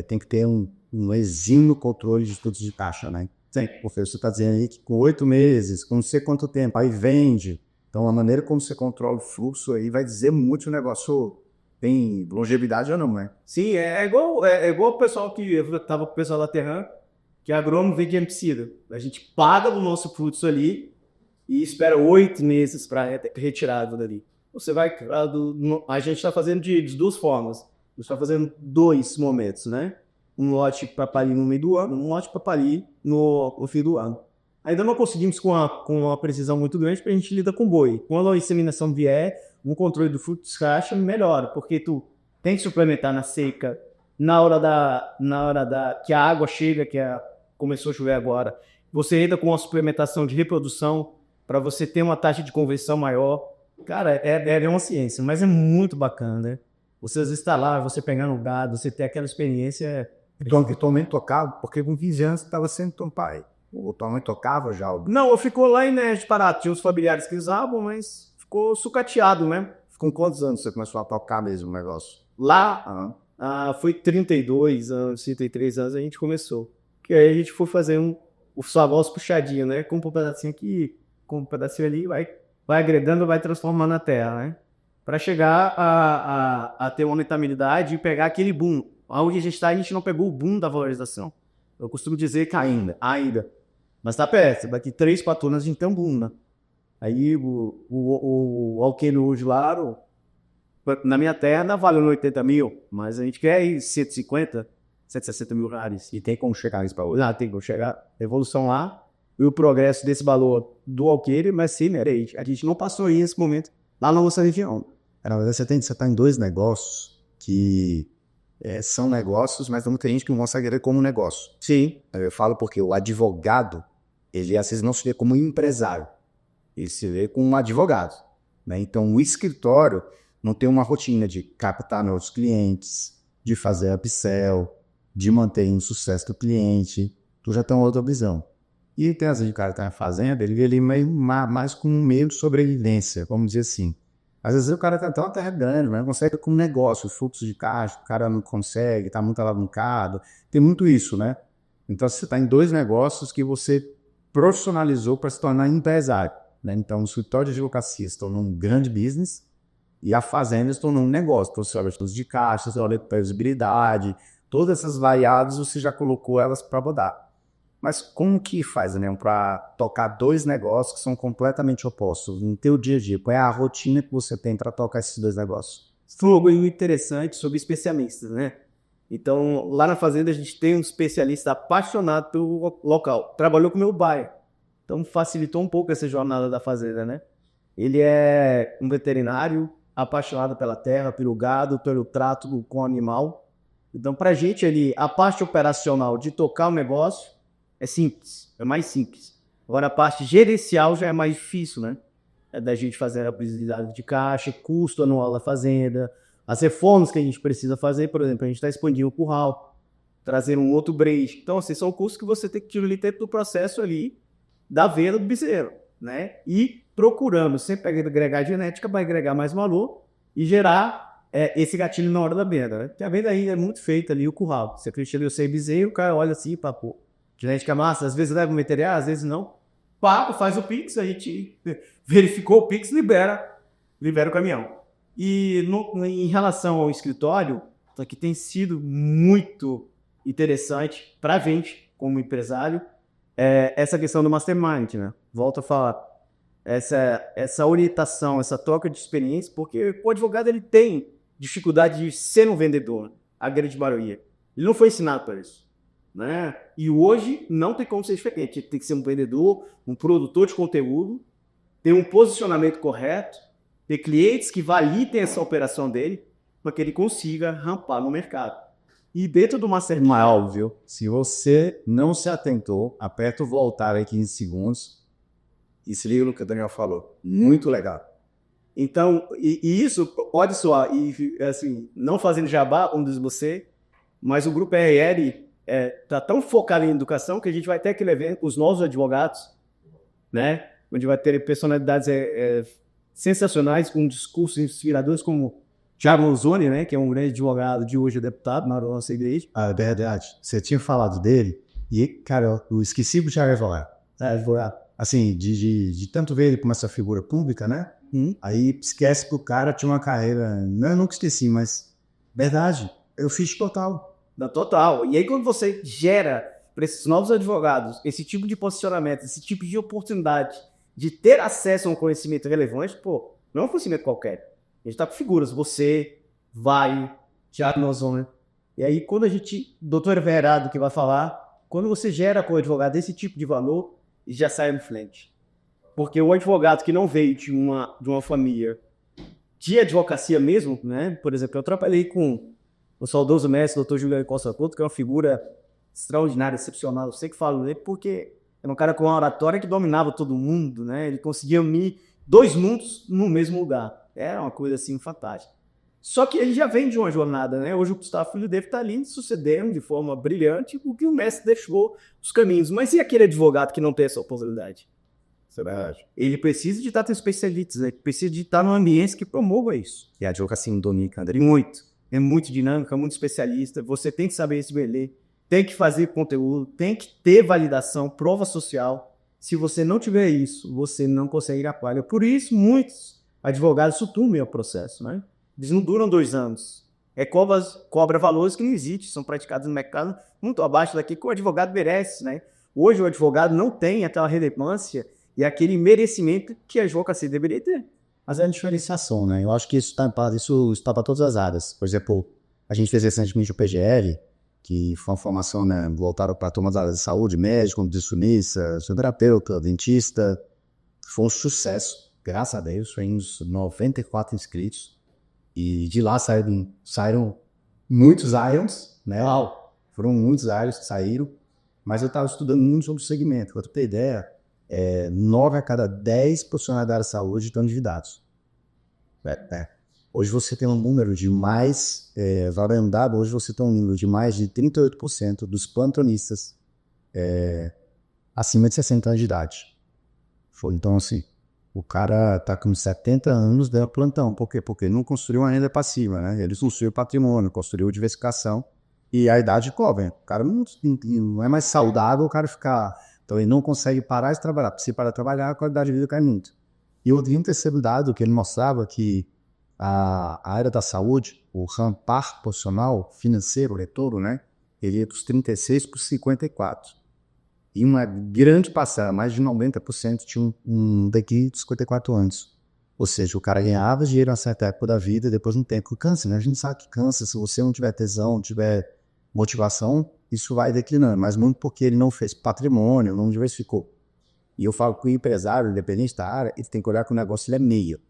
tem que ter um exímio controle de fluxo de caixa, né?
Sim.
Porque você está dizendo aí que com 8 meses, com não sei quanto tempo, aí vende. Então, a maneira como você controla o fluxo aí vai dizer muito se o negócio tem longevidade ou não, né?
Sim, é igual o pessoal que estava com o pessoal da Terran, que agrônomo vende herbicida. A gente paga o nosso fluxo ali e espera 8 meses para retirado dali. Você vai, a gente está fazendo de 2 formas. A gente está fazendo 2 momentos, né? Um lote para parir no meio do ano, um lote para parir no fim do ano. Ainda não conseguimos com uma precisão muito grande, porque a gente lida com boi. Quando a inseminação vier, o controle do fluxo de caixa melhora, porque tu tem que suplementar na seca, na hora que a água chega, começou a chover agora. Você ainda com uma suplementação de reprodução, para você ter uma taxa de conversão maior. Cara, é uma ciência, mas é muito bacana, né? Você às vezes está lá, você pegar no gado, você ter aquela experiência.
Então, que tua mãe tocava, porque com 15 anos você estava sendo teu pai. Ou tua mãe tocava já?
Não, eu ficou lá em Nerd Parado. Tinha os familiares que usavam, mas ficou sucateado, né?
Com quantos anos você começou a tocar mesmo o negócio?
Lá, foi 32 anos, 33 anos a gente começou. Que aí a gente foi fazer o famoso puxadinho, né? Com um pedacinho aqui, com um pedacinho ali, vai agregando, vai transformando a terra, né? Para chegar a ter uma rentabilidade e pegar aquele boom. Onde a gente está, a gente não pegou o boom da valorização. Eu costumo dizer que ainda. Mas tá perto, daqui 3, 4 anos a gente tem um boom, né? Aí o alqueire hoje lá, na minha terra, valeu 80 mil, mas a gente quer ir 150, 160 mil reais.
E tem como chegar isso para hoje?
Tem como chegar. Evolução lá e o progresso desse valor do alqueire, mas sim, né? A gente não passou aí nesse momento lá na nossa região.
Na verdade, você está em 2 negócios que são negócios, mas não tem gente que não consegue ver como negócio.
Sim.
Eu falo porque o advogado, ele às vezes não se vê como empresário, ele se vê como um advogado, né? Então, o escritório não tem uma rotina de captar novos clientes, de fazer upsell, de manter o sucesso do cliente. Tu já tem uma outra visão. E tem às vezes o cara que está na fazenda, ele vê ali mais como um meio de sobrevivência, vamos dizer assim. Às vezes o cara está tão terra grande, mas não consegue com um negócio, fluxo de caixa, o cara não consegue, está muito alavancado. Tem muito isso, né? Então você está em 2 negócios que você profissionalizou para se tornar empresário, né? Então o escritório de advocacia se tornou um grande business e a fazenda se tornou um negócio. Então você olha fluxo de caixa, você olha previsibilidade, todas essas variáveis você já colocou elas para rodar. Mas como que faz, né, para tocar 2 negócios que são completamente opostos no teu dia a dia? Qual é a rotina que você tem para tocar esses 2 negócios?
Foi algo interessante sobre especialistas, né? Então, lá na fazenda a gente tem um especialista apaixonado pelo local. Trabalhou com meu bairro. Então, facilitou um pouco essa jornada da fazenda, né? Ele é um veterinário apaixonado pela terra, pelo gado, pelo trato com o animal. Então, para a gente ali, a parte operacional de tocar o negócio é simples, é mais simples. Agora a parte gerencial já é mais difícil, né? É da gente fazer a previsibilidade de caixa, custo anual da fazenda, as reformas que a gente precisa fazer, por exemplo, a gente está expandindo o curral, trazer um outro brejo. Então, assim, são custos que você tem que tirar ali dentro do processo ali da venda do bezerro, né? E procurando sempre agregar genética para agregar mais valor e gerar esse gatilho na hora da venda, né? Porque a venda ainda é muito feita ali, o curral. Você acredita ali o seu bezerro, o cara olha assim, pô, genética massa, às vezes leva o material, às vezes não. Papo, faz o Pix, a gente verificou o Pix, libera o caminhão. E em relação ao escritório, que tem sido muito interessante para a gente, como empresário, essa questão do mastermind, né? Volto a falar. Essa orientação, essa troca de experiência, porque o advogado ele tem dificuldade de ser um vendedor, a grande maioria. Ele não foi ensinado para isso. Né? E hoje não tem como ser diferente. Tem que ser um vendedor, um produtor de conteúdo, ter um posicionamento correto, ter clientes que validem essa operação dele para que ele consiga rampar no mercado. E dentro do Mastermind,
é óbvio, se você não se atentou, aperta o voltar aí 15 segundos e se liga no que o Daniel falou. Muito legal.
Então, e isso pode soar, e assim, não fazendo jabá, como diz você, mas o Grupo RL está tão focado em educação que a gente vai ter aquele evento, os novos advogados, né? Onde vai ter personalidades sensacionais, com discursos inspiradores, como Thiago Manzoni, né? Que é um grande advogado, de hoje deputado na nossa igreja.
Ah, é verdade. Você tinha falado dele e, cara, eu esqueci de Thiago falar.
Advogado.
Assim, de tanto ver ele como essa figura pública, né? Aí esquece que o cara tinha uma carreira... Não, eu nunca esqueci, mas... Verdade, eu fiz total.
Total. E aí quando você gera para esses novos advogados esse tipo de posicionamento, esse tipo de oportunidade de ter acesso a um conhecimento relevante, pô, não é um conhecimento qualquer. A gente tá com figuras, você, Thiago Manzoni. E aí quando a gente, doutor Everardo que vai falar, quando você gera com o advogado esse tipo de valor, já sai no frente. Porque o advogado que não veio de uma família de advocacia mesmo, né? Por exemplo, eu trabalhei com o saudoso mestre, Dr. Juliano Costa Couto, que é uma figura extraordinária, excepcional. Eu sei que falo dele porque era um cara com uma oratória que dominava todo mundo, né? Ele conseguia unir 2 mundos no mesmo lugar. Era uma coisa assim fantástica. Só que ele já vem de uma jornada, né? Hoje o Gustavo Filho deve estar ali sucedendo de forma brilhante o que o mestre deixou os caminhos. Mas e aquele advogado que não tem essa oportunidade?
Isso é verdade.
Ele precisa de estar especialistas, ele precisa de estar num ambiente que promova isso.
E a advocacia em dominicana,
Muito. É muito dinâmica, muito especialista. Você tem que saber se ler, tem que fazer conteúdo, tem que ter validação, prova social. Se você não tiver isso, você não consegue ir à palha. Por isso, muitos advogados sucumbem ao processo, né? Eles não duram 2 anos. Cobra valores que não existem, são praticados no mercado muito abaixo daquilo que o advogado merece, né? Hoje o advogado não tem aquela relevância e aquele merecimento que a advocacia deveria ter.
Mas é a diferenciação, né? Eu acho que isso está para todas as áreas. Por exemplo, a gente fez recentemente o PGL, que foi uma formação, né, voltada para todas as áreas de saúde, médico, nutricionista, fisioterapeuta, dentista. Foi um sucesso, graças a Deus. Foi uns 94 inscritos. E de lá saíram muitos Irons, né? Foram muitos Irons que saíram. Mas eu estava estudando muito sobre o segmento. Para tu ter ideia, 9 a cada 10 profissionais da área de saúde estão endividados. Hoje você tem um número de mais, hoje você tem um número de mais de 38% dos plantonistas acima de 60 anos de idade. Então, assim, o cara tá com 70 anos dando plantão. Por quê? Porque não construiu uma renda passiva, né? Ele construiu patrimônio, construiu diversificação e a idade cobre. O cara não é mais saudável o cara ficar... Então ele não consegue parar de trabalhar. Se parar de trabalhar, a qualidade de vida cai muito. E eu vi um terceiro dado que ele mostrava que a área da saúde, o rampar profissional financeiro, o retorno, né? Ele ia dos 36 para os 54. E uma grande parcela, mais de 90%, tinha um daqui de 54 anos. Ou seja, o cara ganhava dinheiro a certa época da vida e depois de um tempo cansa, né? A gente sabe que cansa. Se você não tiver tesão, não tiver motivação, isso vai declinando. Mas muito porque ele não fez patrimônio, não diversificou. E eu falo que o empresário, independente da área, ele tem que olhar que o negócio ele é meio.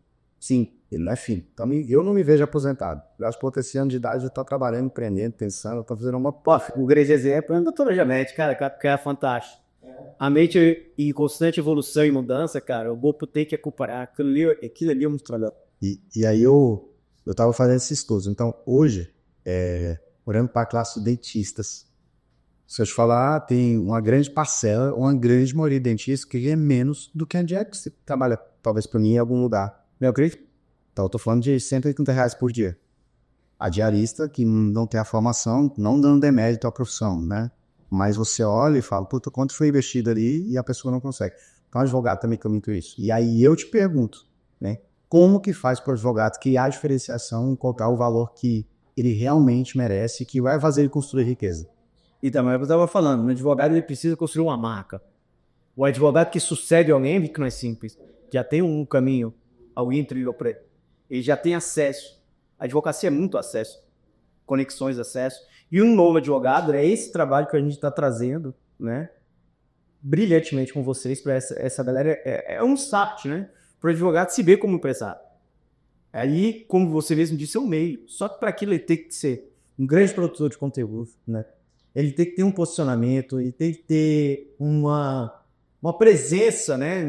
Sim, ele não é fino. Então eu não me vejo aposentado. Eu acho que por esse ano de idade eu estou trabalhando, empreendendo, pensando, estou fazendo uma...
O grande exemplo é a doutora Janete, cara, que é fantástico. A mente em constante evolução e mudança, cara, o corpo tem que acompanhar. Aquilo ali é muito trabalho.
E aí eu estava fazendo esses estudos. Então, hoje, olhando para a classe de dentistas, se eu te falar, tem uma grande parcela, uma grande maioria de dentistas que ganha menos do que a dieta que você trabalha, talvez para mim, em algum lugar. Meu acredito? Então, eu estou falando de R$180 por dia. A diarista que não tem a formação, não dando demérito à profissão, né? Mas você olha e fala, puta, quanto foi investido ali e a pessoa não consegue. Então, o advogado também tem muito isso. E aí eu te pergunto, né? Como que faz para o advogado que há diferenciação encontrar o valor que ele realmente merece e que vai fazer ele construir riqueza?
E também eu estava falando, o advogado ele precisa construir uma marca. O advogado que sucede alguém, que não é simples, já tem um caminho ao entre e ao pré. Ele já tem acesso. A advocacia é muito acesso. Conexões, acesso. E um novo advogado é esse trabalho que a gente está trazendo, né? Brilhantemente com vocês para essa galera. É um start, né? Para o advogado se ver como empresário. Aí, como você mesmo disse, é um meio. Só que para aquilo ele tem que ser um grande produtor de conteúdo, né? Ele tem que ter um posicionamento, ele tem que ter uma presença, né,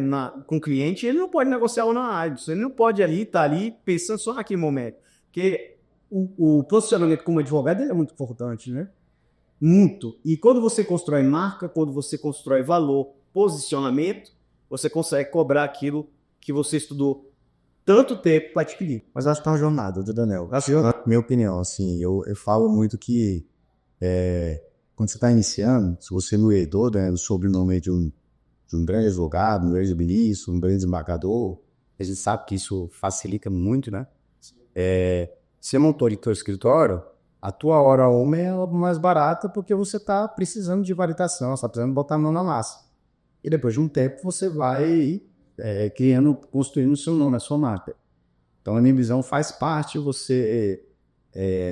com o cliente. Ele não pode negociar ou na área. Ele não pode estar ali pensando só naquele momento. Porque o posicionamento como advogado é muito importante, né? Muito. E quando você constrói marca, quando você constrói valor, posicionamento, você consegue cobrar aquilo que você estudou tanto tempo para adquirir.
Mas acho que é uma jornada, Daniel. Minha opinião, assim, eu falo muito que quando você está iniciando, se você não herdou, né, o sobrenome de um grande advogado, um grande ministro, um grande desembargador, a gente sabe que isso facilita muito, né? Você montou em teu escritório, a tua hora homem é mais barata porque você está precisando de validação, você está precisando botar a mão na massa. E depois de um tempo você vai construindo o seu nome, a sua marca. Então a minha visão faz parte, você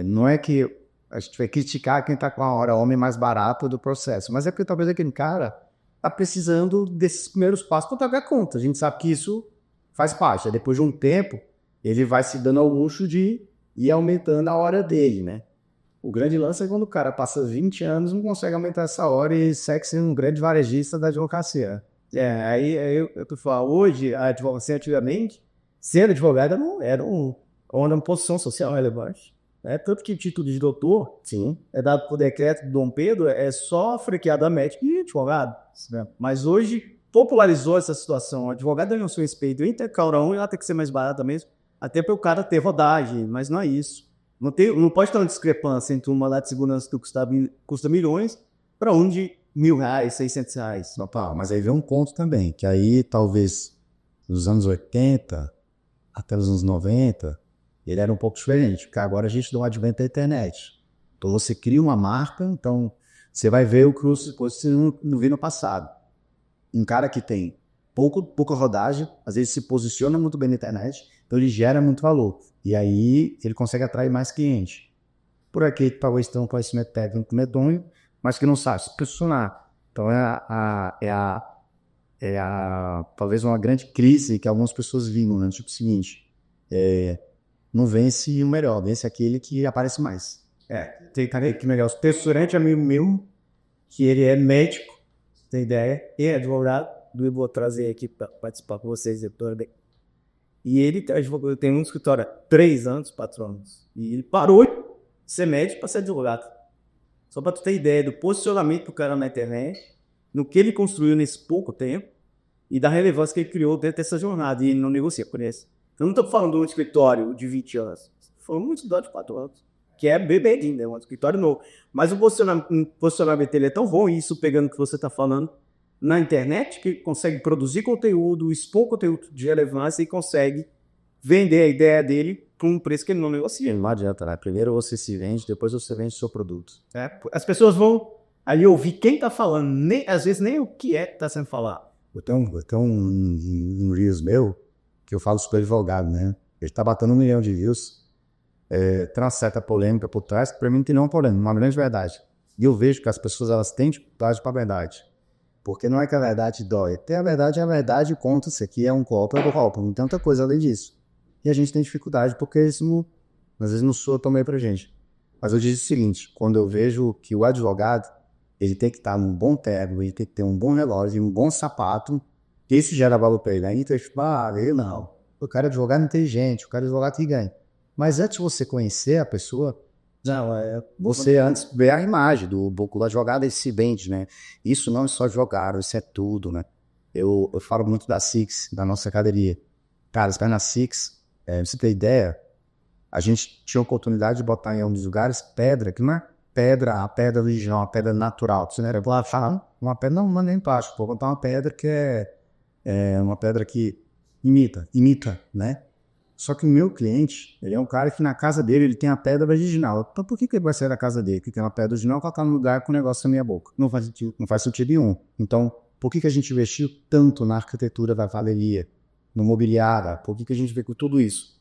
não é que a gente vai criticar quem está com a hora homem mais barata do processo, mas é porque talvez aquele cara está precisando desses primeiros passos para pagar a conta. A gente sabe que isso faz parte. Depois de um tempo, ele vai se dando ao luxo de ir aumentando a hora dele, né? O grande lance é quando o cara passa 20 anos e não consegue aumentar essa hora e segue sendo um grande varejista da advocacia.
Aí eu tô falando, hoje a advocacia antigamente, sendo advogada, não era uma posição social relevante. Tanto que o título de doutor,
sim,
é dado por decreto do Dom Pedro, é só franqueado a médico e advogado. Mas hoje popularizou essa situação. O advogado ganhou seu respeito entre cada um e ela tem que ser mais barata mesmo, até para o cara ter rodagem, mas não é isso. Não pode ter uma discrepância entre um mandato de segurança que custa milhões para um de R$1.000, R$600.
Opa, mas aí vem um ponto também, que aí talvez nos anos 80 até os anos 90, ele era um pouco diferente, porque agora a gente dá um advento da internet. Então você cria uma marca, então você vai ver o que você não viu no passado. Um cara que tem pouca rodagem, às vezes se posiciona muito bem na internet, então ele gera muito valor. E aí ele consegue atrair mais cliente. Por aqui, talvez tenha um conhecimento técnico medonho, mas que não sabe se posicionar. Então talvez uma grande crise que algumas pessoas vivem, né? Tipo o seguinte, não vence o melhor, vence aquele que aparece mais.
Tem cara que melhor. O restaurante é amigo meu, que ele é médico, tem ideia, e é advogado, eu vou trazer aqui para participar com vocês, doutor. E ele tem um escritório há 3 anos, patronos, e ele parou de ser médico para ser advogado. Só para tu ter ideia do posicionamento do cara na internet, no que ele construiu nesse pouco tempo, e da relevância que ele criou dentro dessa jornada, e ele não negocia, conhece. Eu não estou falando de um escritório de 20 anos, foi um escritório de 4 anos, que é bem, né? Um escritório novo. Mas o posicionamento dele é tão bom, e isso pegando o que você está falando, na internet, que consegue produzir conteúdo, expor conteúdo de relevância e consegue vender a ideia dele por um preço que ele não negocia.
Não adianta, né? Primeiro você se vende, depois você vende o seu produto.
As pessoas vão ali ouvir quem está falando, às vezes nem o que está sendo falado.
Tem um Reels meu, que eu falo super advogado, né? Ele está batendo 1 milhão de views. Tem uma certa polêmica por trás, que para mim não tem nenhuma polêmica, uma grande verdade. E eu vejo que as pessoas elas têm dificuldade para a verdade. Porque não é que a verdade dói. Ter a verdade conta isso aqui é um golpe, é do golpe. Não tem outra coisa além disso. E a gente tem dificuldade porque isso às vezes não soa tão bem pra gente. Mas eu digo o seguinte, quando eu vejo que o advogado, ele tem que estar num bom terno, ele tem que ter um bom relógio, um bom sapato, que isso gera valor pra ele. Aí então, ele não. O cara é advogado inteligente, o cara é advogado que ganha. Mas antes de você conhecer a pessoa, você antes vê a imagem do advogado, ele se vende, né? Isso não é só jogar, isso é tudo, né? Eu falo muito da Six, da nossa academia. Cara, você vai na Six, pra você ter ideia, a gente tinha a oportunidade de botar em alguns lugares pedra, que não é pedra, a pedra original, a pedra natural. Você não era uma pedra, não é nem plástico, vou botar uma pedra que é uma pedra que imita, né? Só que o meu cliente, ele é um cara que na casa dele ele tem a pedra original. Então por que ele vai sair da casa dele que tem uma pedra original e colocar no lugar com o negócio na minha boca? Não faz sentido nenhum. Então, por que a gente investiu tanto na arquitetura da valeria, no mobiliário? Por que a gente vê com tudo isso?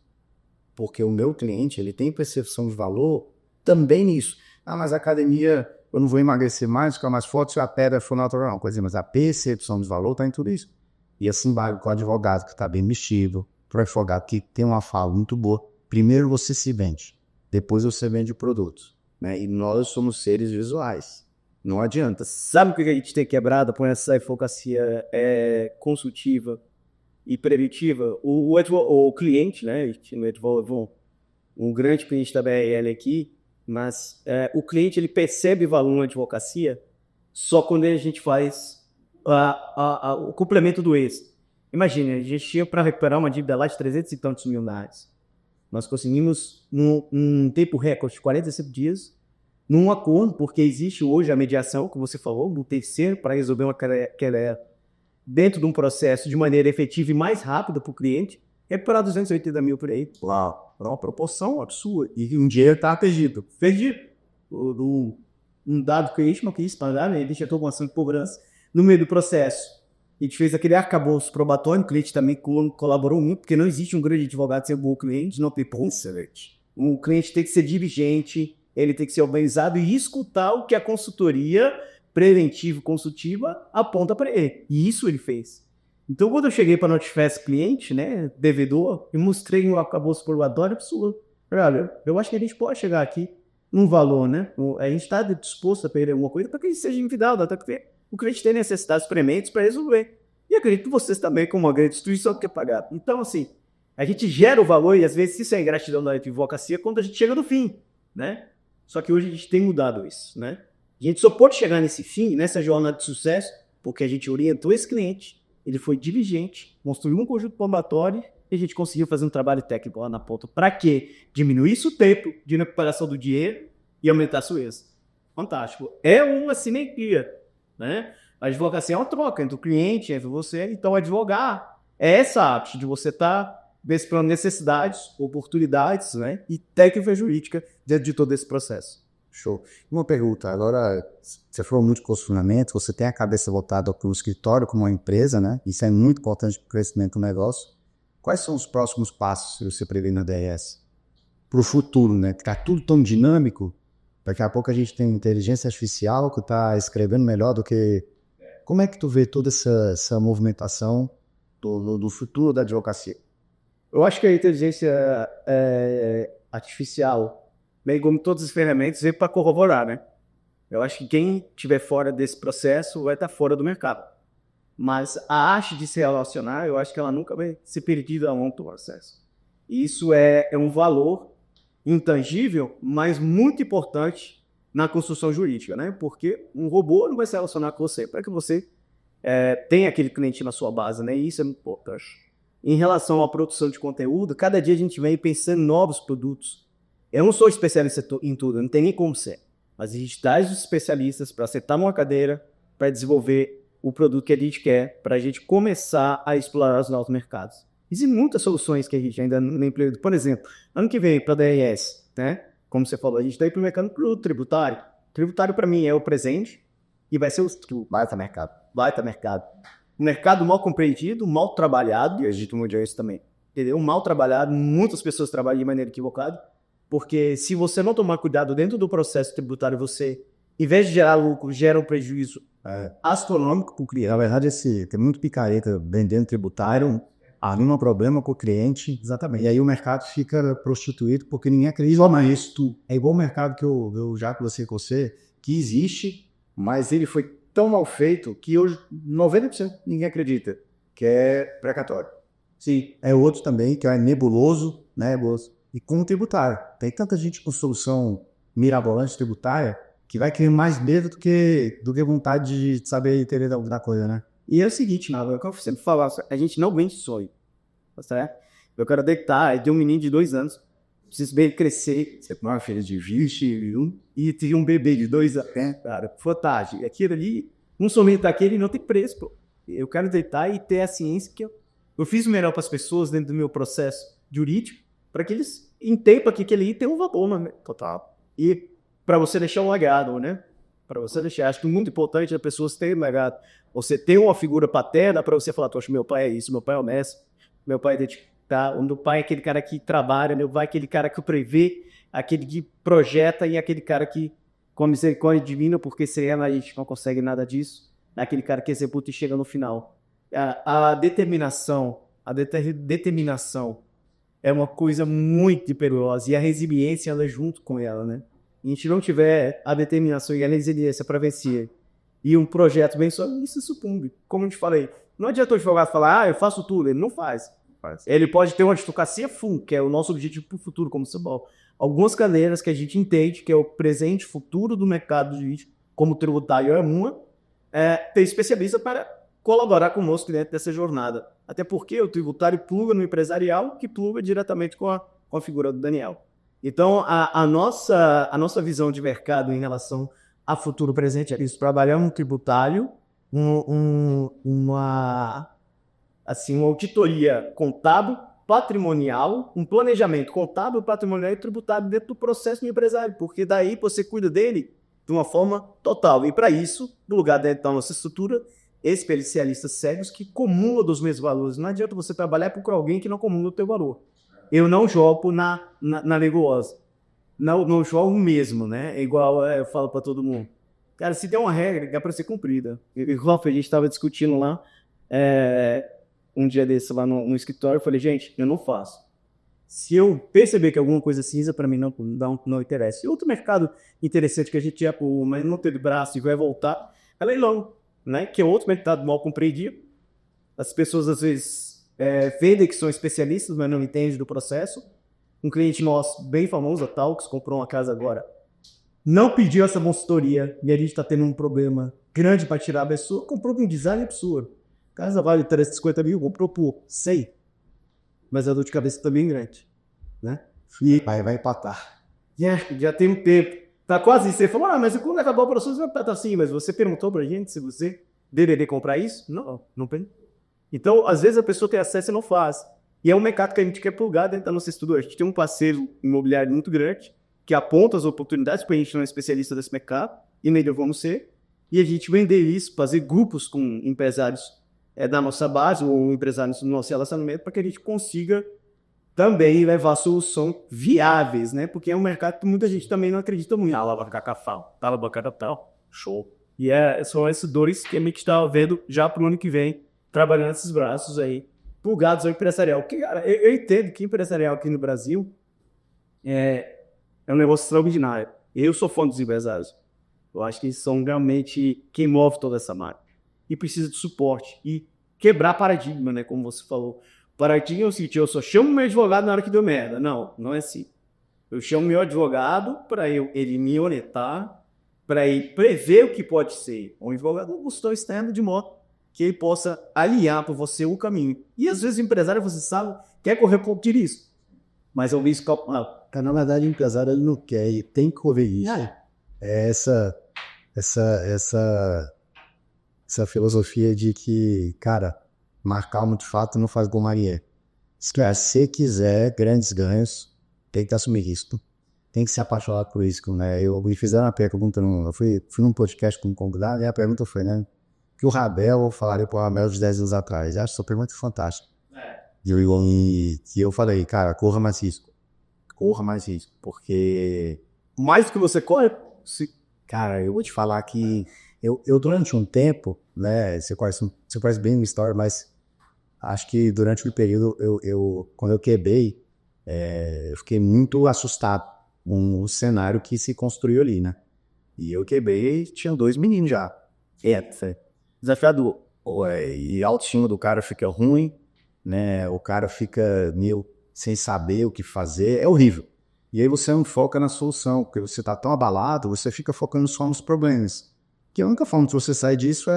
Porque o meu cliente, ele tem percepção de valor também nisso. Mas a academia, eu não vou emagrecer mais, ficar mais forte se a pedra for natural. Não, coisa, mas a percepção de valor está em tudo isso. E assim vai com o advogado que está bem vestido, para o advogado que tem uma fala muito boa. Primeiro você se vende, depois você vende o produto, né? E nós somos seres visuais, não adianta.
Sabe o que a gente tem quebrado com essa advocacia consultiva e preventiva? O cliente, né? Um grande cliente da BRL aqui, mas o cliente ele percebe valor na advocacia só quando a gente faz o complemento do êxito. Imagina, a gente tinha para recuperar uma dívida lá de 300 e tantos mil reais. Nós conseguimos, num tempo recorde de 45 dias, num acordo, porque existe hoje a mediação, como você falou, do terceiro para resolver uma querela dentro de um processo de maneira efetiva e mais rápida para o cliente, recuperar 280 mil por aí.
Uau, é uma proporção absurda. E um dinheiro está perdido.
Um dado que a gente não quis pagar, né? Ele deixa toda uma ação de cobrança no meio do processo. A gente fez aquele arcabouço probatório, o cliente também colaborou muito, porque não existe um grande advogado sem um bom cliente, não tem excelente. O cliente tem que ser diligente, ele tem que ser organizado e escutar o que a consultoria preventivo-consultiva aponta para ele. E isso ele fez. Então, quando eu cheguei para notificar esse cliente, né, devedor, eu mostrei um arcabouço probatório absurdo. Olha, eu acho que a gente pode chegar aqui num valor, né? A gente está disposto a perder alguma coisa para que isso seja envidado, até porque o cliente tem necessidades prementes para resolver. E acredito que vocês também, como uma grande instituição, quer pagar. Então, assim, a gente gera o valor e às vezes isso é ingratidão da advocacia quando a gente chega no fim, né? Só que hoje a gente tem mudado isso, né? A gente só pode chegar nesse fim, nessa jornada de sucesso, porque a gente orientou esse cliente, ele foi diligente, construiu um conjunto palmatório e a gente conseguiu fazer um trabalho técnico lá na ponta. Para quê? Diminuir o tempo de recuperação do dinheiro e aumentar a sua êxito. Fantástico. É uma sinergia, né? A advocacia é uma troca entre o cliente, entre você. Então, advogar é essa arte de você estar explorando necessidades, oportunidades, né? E técnica jurídica dentro de todo esse processo.
Show. Uma pergunta, agora, você falou muito de posicionamento, você tem a cabeça voltada para o escritório como uma empresa, né? Isso é muito importante para o crescimento do negócio. Quais são os próximos passos que você prevê na DRS? Para o futuro, né? Está tudo tão dinâmico, daqui a pouco a gente tem inteligência artificial que está escrevendo melhor do que... Como é que tu vê toda essa movimentação do futuro da advocacia?
Eu acho que a inteligência artificial, bem como todas as ferramentas, veio para corroborar, né? Eu acho que quem estiver fora desse processo vai estar fora do mercado. Mas a arte de se relacionar, eu acho que ela nunca vai ser perdida ao longo do processo. E isso é um valor intangível, mas muito importante na construção jurídica, né? Porque um robô não vai se relacionar com você para que você tenha aquele cliente na sua base, né? E isso é muito importante. Em relação à produção de conteúdo, cada dia a gente vem pensando em novos produtos. Eu não sou especialista em tudo, não tem nem como ser. Mas a gente traz os especialistas para sentar numa cadeira, para desenvolver o produto que a gente quer, para a gente começar a explorar os novos mercados. Existem muitas soluções que a gente ainda não implementou. Por exemplo, ano que vem para a DRS, né? Como você falou, a gente está implementando para o tributário. Tributário, para mim, é o presente e vai ser o futuro.
Baita mercado.
Baita mercado. Um mercado mal compreendido, mal trabalhado, e a gente não isso também, entendeu? Mal trabalhado, muitas pessoas trabalham de maneira equivocada, porque se você não tomar cuidado dentro do processo tributário, você, em vez de gerar lucro, gera um prejuízo astronômico para o cliente.
Na verdade, tem muito picareta vendendo tributário, arruma problema com o cliente.
Exatamente.
E aí o mercado fica prostituído porque ninguém acredita. Mas isso é igual o mercado que eu já conversei com você, que existe, mas ele foi tão mal feito que hoje 90% ninguém acredita, que é precatório.
Sim.
É outro também, que é nebuloso, né? E com o tributário. Tem tanta gente com solução mirabolante tributária que vai querer mais medo do que vontade de saber entender da coisa, né?
E é o seguinte, Nava, eu sempre falo, a gente não vende sonho, tá certo? Eu quero deitar, eu tenho um menino de 2 anos, preciso ver ele crescer, você tem uma filha de 21 e tem um bebê de 2 anos, cara, fantástico. Aquilo ali, um sorriso daquele não tem preço, pô. Eu quero deitar e ter a ciência que eu fiz o melhor para as pessoas dentro do meu processo jurídico, para que eles entendam que aquele ali tem um valor, né? Total. E para você deixar um legado, né? Para você deixar, acho que muito importante as pessoas terem um legado. Você tem uma figura paterna para você falar, poxa, meu pai é isso, meu pai é honesto, meu pai é dedicado, o meu pai é aquele cara que trabalha, meu pai é aquele cara que prevê, aquele que projeta e aquele cara que, com misericórdia divina, porque sem ela a gente não consegue nada disso, é aquele cara que executa e chega no final. A determinação é uma coisa muito imperiosa e a resiliência ela é junto com ela, né? A gente não tiver a determinação e a resiliência para vencer e um projeto bem só, isso sucumbe. Como eu te falei, não adianta o advogado falar, eu faço tudo, ele não faz. Ele pode ter uma advocacia full, que é o nosso objetivo para o futuro, como você falou. Algumas cadeiras que a gente entende que é o presente e futuro do mercado jurídico, como o tributário é uma, ter especialista para colaborar conosco dentro dessa jornada. Até porque o tributário pluga no empresarial, que pluga diretamente com a figura do Daniel. Então, a nossa visão de mercado em relação a futuro presente é isso, trabalhar um tributário, uma auditoria contábil, patrimonial, um planejamento contábil, patrimonial e tributário dentro do processo do empresário, porque daí você cuida dele de uma forma total. E para isso, no lugar dentro da nossa estrutura, especialistas sérios que comungam dos mesmos valores. Não adianta você trabalhar por alguém que não comunga o teu valor. Eu não jogo na nebulosa. Não jogo mesmo, né? É igual eu falo para todo mundo. Cara, se tem uma regra, é para ser cumprida. Igual a gente estava discutindo lá, um dia desse lá no escritório, eu falei, gente, eu não faço. Se eu perceber que alguma coisa cinza, para mim não interessa. E outro mercado interessante que a gente ia, mas não teve braço e vai voltar, é leilão, né? Que é outro mercado mal compreendido. As pessoas, às vezes, vendem que são especialistas, mas não entendem do processo. Um cliente nosso, bem famoso, a Talks, comprou uma casa agora. Não pediu essa consultoria e a gente está tendo um problema
grande para tirar a pessoa, comprou um design absurdo. Casa vale 350 mil, comprou por 100. Mas a dor de cabeça também é grande, né? E vai empatar.
Já tem um tempo. Tá quase isso. Você falou, mas quando acabar o processo, vai estar assim. Mas você perguntou pra gente se você deveria comprar isso? Não perguntou. Então, às vezes a pessoa tem acesso e não faz. E é um mercado que a gente quer plugar dentro da nossa estudo. A gente tem um parceiro imobiliário muito grande que aponta as oportunidades, porque a gente não é especialista desse mercado, e nem vamos ser. E a gente vender isso, fazer grupos com empresários da nossa base, ou empresários do nosso relacionamento, para que a gente consiga também levar soluções viáveis, né? Porque é um mercado que muita gente também não acredita muito. Show. E são esses dores que a gente está vendo já para o ano que vem, trabalhando esses braços aí, plugados ao empresarial. Porque, cara, eu entendo que empresarial aqui no Brasil é um negócio extraordinário. Eu sou fã dos empresários. Eu acho que eles são realmente quem move toda essa marca. E precisa de suporte. E quebrar paradigma, né? Como você falou. Paradigma é o seguinte, eu só chamo meu advogado na hora que deu merda. Não é assim. Eu chamo meu advogado para ele me orientar, para ele prever o que pode ser. Um advogado é um consultor externo de modo que ele possa alinhar para você o caminho. E às vezes o empresário, você sabe, quer correr com o risco. Mas é um risco calculado.
Na verdade, o empresário ele não quer, ele tem que correr isso. É essa filosofia de que, cara, marcar muito fato não faz gol Maria. Se você quiser grandes ganhos, tem que assumir risco. Tem que se apaixonar por risco, né? Me fizeram uma pergunta, eu fui num podcast com um convidado, e a pergunta foi, né? Que o Rabel falaria pro Rabel de 10 anos atrás. Eu acho essa pergunta fantástica. E eu falei, cara, corra mais risco. Corra mais risco, porque
mais do que você corre,
cara, eu vou te falar que eu durante um tempo, né, você conhece bem a minha história, mas acho que durante um período, quando eu quebrei, eu fiquei muito assustado com o cenário que se construiu ali, né? E eu quebrei e tinha 2 meninos já. Desafiador. E a autoestima do cara fica ruim, né? O cara fica meio sem saber o que fazer, é horrível. E aí você não foca na solução, porque você tá tão abalado, você fica focando só nos problemas. Que a única forma de você sair disso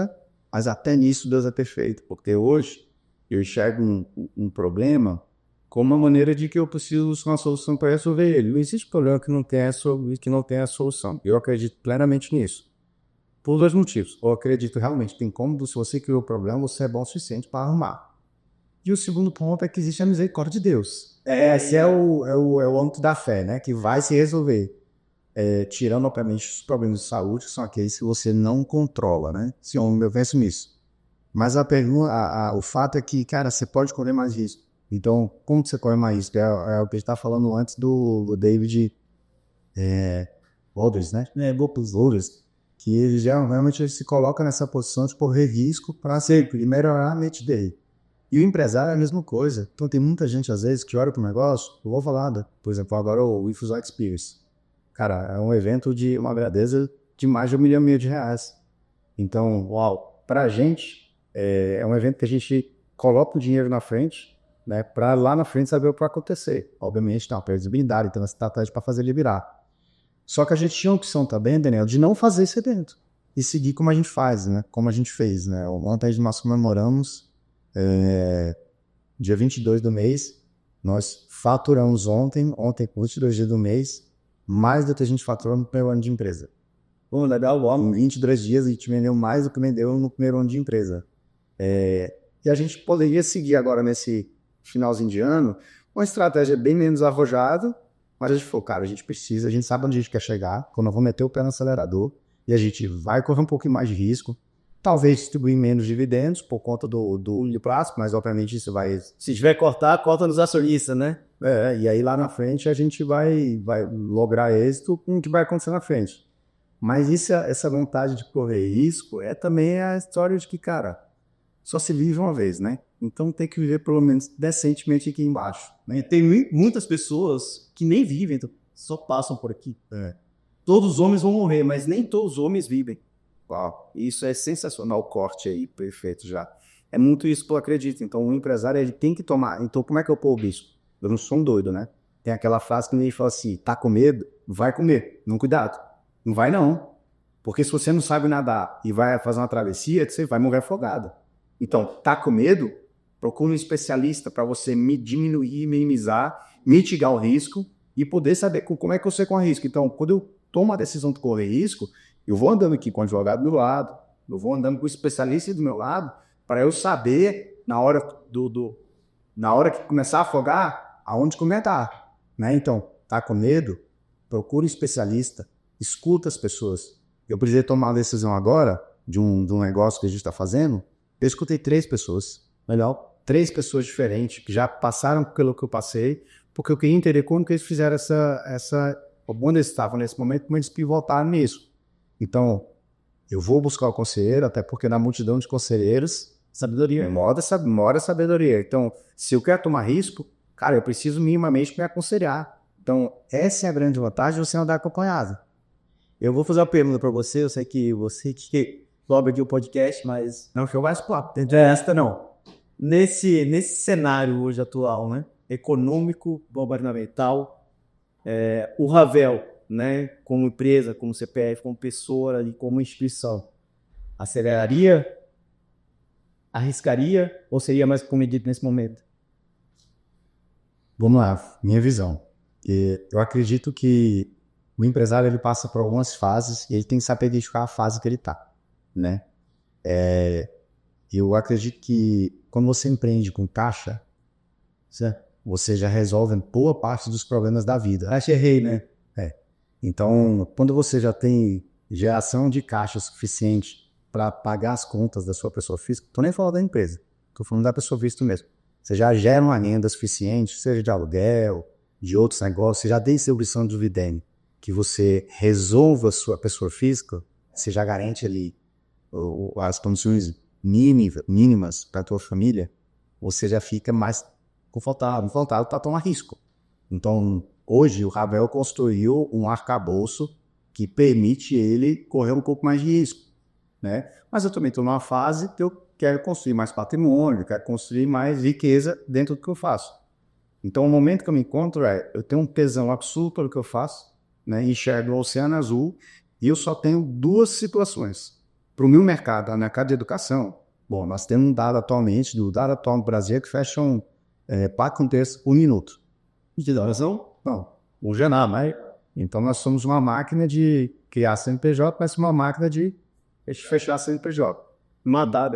mas até nisso Deus é perfeito, porque hoje eu enxergo um problema como uma maneira de que eu preciso buscar uma solução para resolver ele. Não existe problema que não tenha solução. Eu acredito plenamente nisso. Por 2 motivos. Eu acredito realmente que tem como, se você criou o problema, você é bom o suficiente para arrumar. E o segundo ponto é que existe a misericórdia de Deus. Esse é o âmbito da fé, né? Que vai se resolver. Tirando, obviamente, os problemas de saúde, que são aqueles que você não controla, né? Sim, eu penso nisso. Mas o fato é que, cara, você pode correr mais risco. Então, como que você corre mais risco? É o que a gente estava falando antes do David Walters, né? Walters, que ele realmente se coloca nessa posição de correr risco para sempre melhorar a mente dele. E o empresário é a mesma coisa. Então tem muita gente, às vezes, que olha para o negócio, eu vou falar, por exemplo, agora o Infusão Experience. Cara, é um evento de uma grandeza de mais de R$1,5 milhão. Então, uau, pra gente, é um evento que a gente coloca o dinheiro na frente, né, para lá na frente saber o que vai acontecer. Obviamente tem uma previsibilidade, tem uma estratégia para fazer ele virar. Só que a gente tinha a opção também, Daniel, de não fazer esse evento e seguir como a gente faz, né, como a gente fez, né. Ontem nós comemoramos dia 22 do mês, nós faturamos ontem com 22 dias do mês, mais do que a gente faturou no primeiro ano de empresa. Bom, legal, em 22 dias a gente vendeu mais do que vendeu no primeiro ano de empresa. E a gente poderia seguir agora nesse finalzinho de ano uma estratégia bem menos arrojada, mas a gente falou, cara, a gente sabe onde a gente quer chegar, quando eu vou meter o pé no acelerador, e a gente vai correr um pouquinho mais de risco, talvez distribuir menos dividendos por conta do prazo, mas obviamente isso vai...
Se tiver que cortar, corta nos acionistas, né?
E aí lá na frente a gente vai lograr êxito com o que vai acontecer na frente. Mas essa vontade de correr risco também a história de que, cara, só se vive uma vez, né? Então tem que viver pelo menos decentemente aqui embaixo.
Né? Tem muitas pessoas que nem vivem, então só passam por aqui. Todos os homens vão morrer, mas nem todos os homens vivem.
Uau, isso é sensacional, o corte aí, perfeito já. É muito isso que eu acredito. Então o empresário ele tem que tomar. Então como é que eu pôr o bispo? Eu não sou um doido, né? Tem aquela frase que ele fala assim, tá com medo? Vai comer, não cuidado. Não vai não. Porque se você não sabe nadar e vai fazer uma travessia, você vai morrer afogado. Então, tá com medo? Procure um especialista para você diminuir, minimizar, mitigar o risco e poder saber como é que você corre risco. Então, quando eu tomo a decisão de correr risco, eu vou andando aqui com o advogado do meu lado, eu vou andando com o especialista do meu lado, para eu saber, na hora que começar a afogar, aonde comentar, né? Então, tá com medo? Procure um especialista, escuta as pessoas. Eu precisei tomar uma decisão agora, de um negócio que a gente está fazendo, eu escutei 3 pessoas, melhor, 3 pessoas diferentes, que já passaram pelo que eu passei, porque eu queria entender como que eles fizeram onde eles estavam nesse momento, como eles pivotaram nisso. Então, eu vou buscar o conselheiro, até porque na multidão de conselheiros, sabedoria, mora sabedoria. Então, se eu quero tomar risco, cara, eu preciso minimamente me aconselhar. Então, essa é a grande vantagem de você andar acompanhado.
Eu vou fazer uma pergunta para você, eu sei que você que sobe aqui o podcast, mas
Não, que eu mais papo.
esta não. Nesse cenário hoje atual, né, econômico, governamental, o Ravel, né, como empresa, como CPF, como pessoa e como instituição, aceleraria, arriscaria ou seria mais comedido nesse momento?
Vamos lá, minha visão. Eu acredito que o empresário ele passa por algumas fases e ele tem que saber identificar a fase que ele está, né? Eu acredito que quando você empreende com caixa, você já resolve boa parte dos problemas da vida.
Acho que errei, né?
Então, quando você já tem geração de caixa suficiente para pagar as contas da sua pessoa física, estou nem falando da empresa, estou falando da pessoa física mesmo. Você já gera uma renda suficiente, seja de aluguel, de outros negócios, você já tem distribuição de dividendo, que você resolva a sua pessoa física, você já garante ali as condições mínimas para a tua família, você já fica mais confortável para tomar risco. Então, hoje o Ravel construiu um arcabouço que permite ele correr um pouco mais de risco, né? Mas eu também estou numa fase que eu quero construir mais patrimônio, quero construir mais riqueza dentro do que eu faço. Então, o momento que eu me encontro eu tenho um tesão absurdo pelo que eu faço, né? Enxergo o oceano azul e eu só tenho 2 situações. Para o meu mercado, o mercado de educação, bom, nós temos um dado atualmente, do dado atual no Brasil, que fecham 4 textos por minuto.
De oração?
Não, hoje é nada, mas... Então, nós somos uma máquina de criar CNPJ, mas uma máquina de fechar CNPJ. Matar,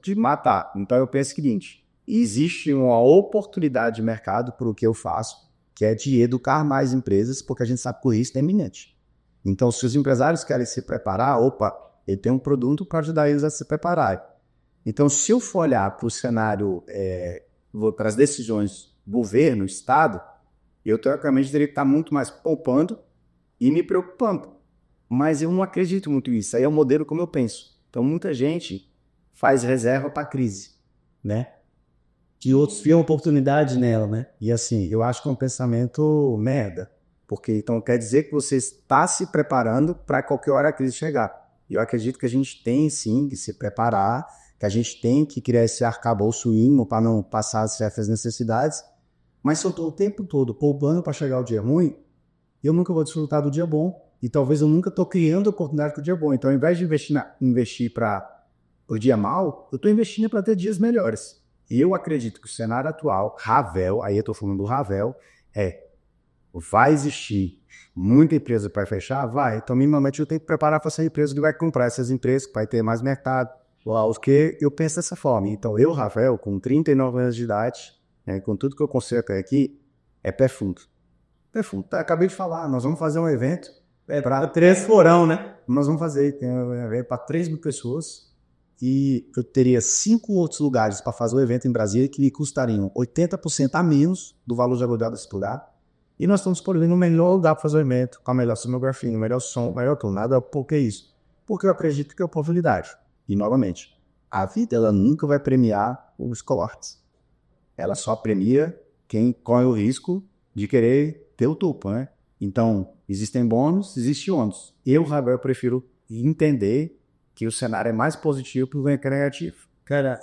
de matar. Então, eu penso o seguinte, existe uma oportunidade de mercado para o que eu faço, que é de educar mais empresas, porque a gente sabe que o risco é iminente. Então, se os empresários querem se preparar, ele tem um produto para ajudar eles a se prepararem. Então, se eu for olhar para o cenário, para as decisões governo, Estado, eu teoricamente teria que estar muito mais poupando e me preocupando. Mas eu não acredito muito nisso. Aí é o modelo como eu penso. Então, muita gente faz reserva para a crise, né?
Que outros viam oportunidade nela, né?
E assim, eu acho que é um pensamento merda. Porque então quer dizer que você está se preparando para qualquer hora a crise chegar. E eu acredito que a gente tem sim que se preparar, que a gente tem que criar esse arcabouço mínimo para não passar as certas necessidades. Mas se eu estou o tempo todo poupando para chegar o dia ruim, eu nunca vou desfrutar do dia bom. E talvez eu nunca estou criando oportunidade para o dia bom. Então, ao invés de investir para o dia mal, eu estou investindo para ter dias melhores. E eu acredito que o cenário atual, Ravel, aí eu estou falando do Ravel, vai existir muita empresa para fechar? Vai. Então, minimamente, eu tenho que preparar para essa empresa que vai comprar essas empresas, que vai ter mais mercado. Porque eu penso dessa forma. Então, eu, Ravel, com 39 anos de idade, com tudo que eu consigo até aqui, é pé fundo. Pé fundo. Acabei de falar, nós vamos fazer um evento.
Para 3 forão, né?
Nós vamos fazer, tem um evento para 3 mil pessoas e eu teria 5 outros lugares para fazer o evento em Brasília que custariam 80% a menos do valor de aluguel desse lugar. E nós estamos escolhendo o melhor lugar para fazer o evento, com a melhor cenografia, o melhor som, o melhor tudo. Nada, por que isso? Porque eu acredito que é oportunidade. E, novamente, a vida ela nunca vai premiar os cohortes. Ela só premia quem corre o risco de querer ter o topo, né? Então, existem bônus, existe ônus. Eu, Ravel, prefiro entender que o cenário é mais positivo para o que é negativo.
Cara,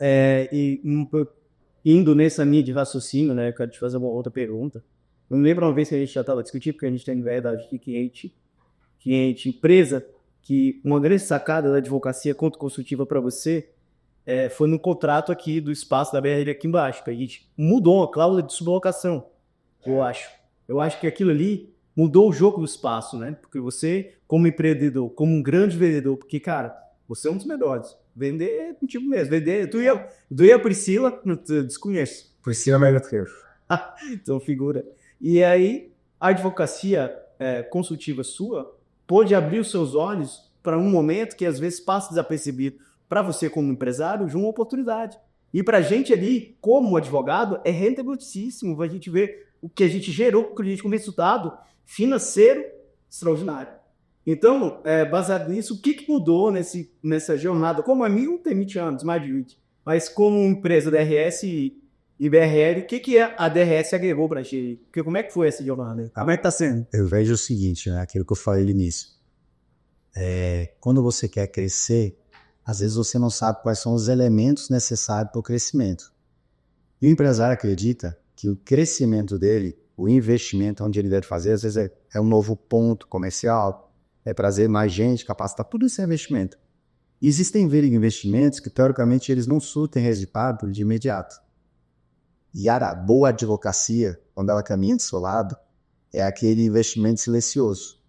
indo nessa linha de raciocínio, né, eu quero te fazer uma outra pergunta. Eu me lembro uma vez que a gente já estava discutindo, porque a gente tem verdade de cliente, empresa, que uma grande sacada da advocacia contra-consultiva para você foi no contrato aqui do espaço da BRL aqui embaixo, que a gente mudou a cláusula de sublocação, eu acho. Eu acho que aquilo ali mudou o jogo do espaço, né? Porque você, como empreendedor, como um grande vendedor, porque, cara, você é um dos melhores. Vender é contigo mesmo. Vender, tu e a Priscila, não te desconheço.
Priscila Megatreu.
Então, figura. E aí, a advocacia consultiva sua pode abrir os seus olhos para um momento que às vezes passa desapercebido para você como empresário de uma oportunidade. E para a gente ali, como advogado, é rentabilíssimo a gente ver o que a gente gerou com o cliente com resultado financeiro extraordinário. Então, baseado nisso, o que mudou nessa jornada? Como a mim não tem 20 anos, mais de 20, mas como empresa DRS e BRL, o que a DRS agregou para a gente? Como é que foi essa jornada? Como é que está sendo?
Eu vejo o seguinte, né? Aquilo que eu falei no início. Quando você quer crescer, às vezes você não sabe quais são os elementos necessários para o crescimento. E o empresário acredita que o crescimento dele, o investimento onde ele deve fazer, às vezes é um novo ponto comercial, é trazer mais gente, capacitar, tudo isso é investimento. E existem investimentos que, teoricamente, eles não surtem resultado de imediato. E a boa advocacia, quando ela caminha do seu lado, é aquele investimento silencioso.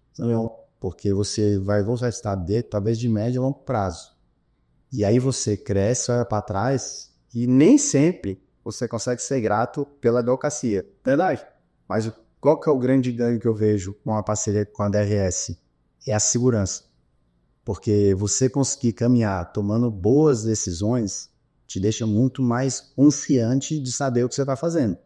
Porque você vai ver o resultado dele, talvez de médio e longo prazo. E aí você cresce, olha para trás, e nem sempre você consegue ser grato pela advocacia. Verdade. Mas qual que é o grande ganho que eu vejo com a parceria com a DRS? É a segurança. Porque você conseguir caminhar tomando boas decisões te deixa muito mais confiante de saber o que você está fazendo.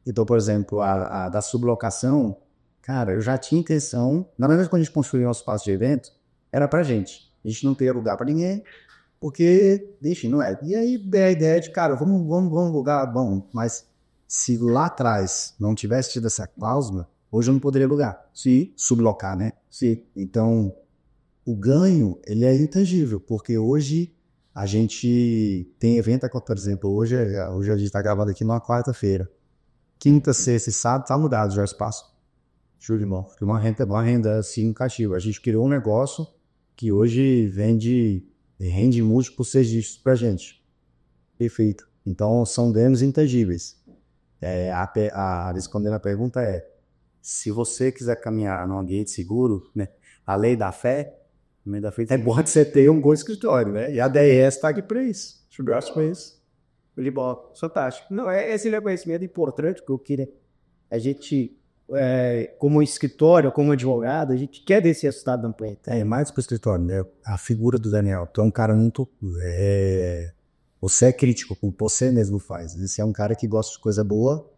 Então, por exemplo, a da sublocação, cara, eu já tinha intenção, na verdade, quando a gente construiu nosso espaço de evento, era pra gente. A gente não teria lugar pra ninguém, porque, deixa, não é. E aí, a ideia de, cara, vamos lugar bom, mas se lá atrás não tivesse tido essa cláusula, hoje eu não poderia alugar. Se sublocar, né? Se. Então, o ganho, ele é intangível, porque hoje a gente tem evento, por exemplo, hoje a gente está gravando aqui numa quarta-feira. Quinta, sexta e sábado tá mudado já o espaço. Show de bola. Uma renda significativa. A gente criou um negócio que hoje rende múltiplos serviços pra gente. Perfeito. Então, são ganhos intangíveis. Respondendo a pergunta se você quiser caminhar num ambiente seguro, né, a lei da fé, é bom que você tenha um bom escritório, né? E a DRS está aqui para isso. Graças para isso.
De bola. Fantástico. Não, esse reconhecimento é importante, que eu queria. A gente, como escritório, como advogado, a gente quer desse resultado da empresa.
Mais para o escritório, né? A figura do Daniel. Tu é um cara muito. Você é crítico, como você mesmo faz. Você é um cara que gosta de coisa boa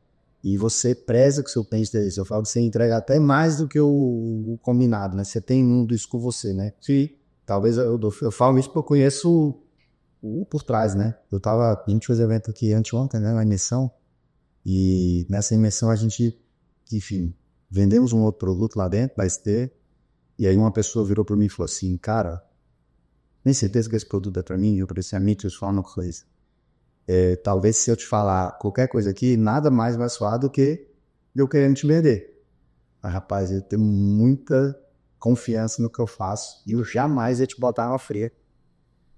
e você preza que o seu cliente é isso. Eu falo que você entrega até mais do que o combinado, né? Você tem isso com você, né? Sim. Talvez eu falo isso porque eu conheço por trás, né? A gente fez evento aqui anteontem, né? Uma imersão. E nessa imersão a gente, enfim, vendemos um outro produto lá dentro, da ST. E aí uma pessoa virou para mim e falou assim, cara, nem certeza que esse produto é para mim. Eu falei assim, amigo, deixa eu te falar uma coisa. Talvez se eu te falar qualquer coisa aqui, nada mais vai soar do que eu querendo te vender. Mas, rapaz, eu tenho muita confiança no que eu faço e eu jamais ia te botar uma fria.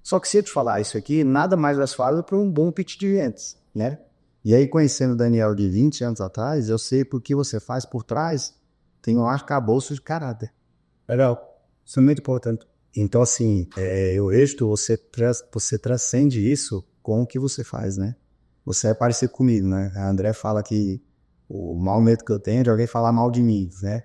Só que se eu te falar isso aqui, nada mais vai soar do que um bom pitch de vendas, né? E aí, conhecendo o Daniel de 20 anos atrás, eu sei por que você faz por trás, tem um arcabouço de caráter. Legal. Isso é muito importante. Então, assim, eu vejo que você transcende isso com o que você faz, né? Você é parecido comigo, né? A André fala que o mau medo que eu tenho é de alguém falar mal de mim, né?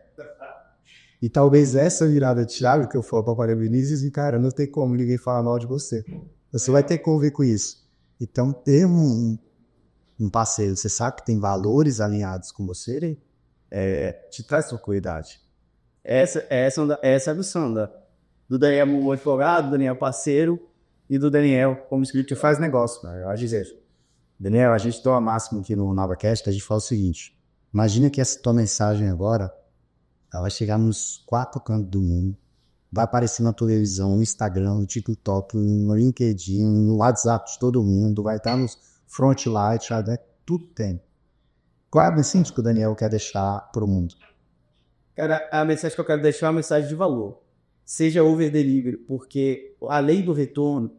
E talvez essa virada de chave que eu for para o Vinícius e, cara, não tem como ninguém falar mal de você. Você vai ter que conviver com isso. Então, ter um parceiro, você sabe que tem valores alinhados com você, te traz tranquilidade.
Essa é a missão do Daniel como advogado, do Daniel parceiro e do Daniel como escritor que faz negócio.
Eu acho dizer, Daniel, a gente dá uma máxima aqui no NovaCast, a gente fala o seguinte, imagina que essa tua mensagem agora, ela vai chegar nos 4 cantos do mundo, vai aparecer na televisão, no Instagram, no TikTok, no LinkedIn, no WhatsApp de todo mundo, vai estar nos frontlight, né? Tudo tem. Qual é a mensagem que o Daniel quer deixar para o mundo?
Cara, a mensagem que eu quero deixar é uma mensagem de valor. seja over-delivery, porque a lei do retorno,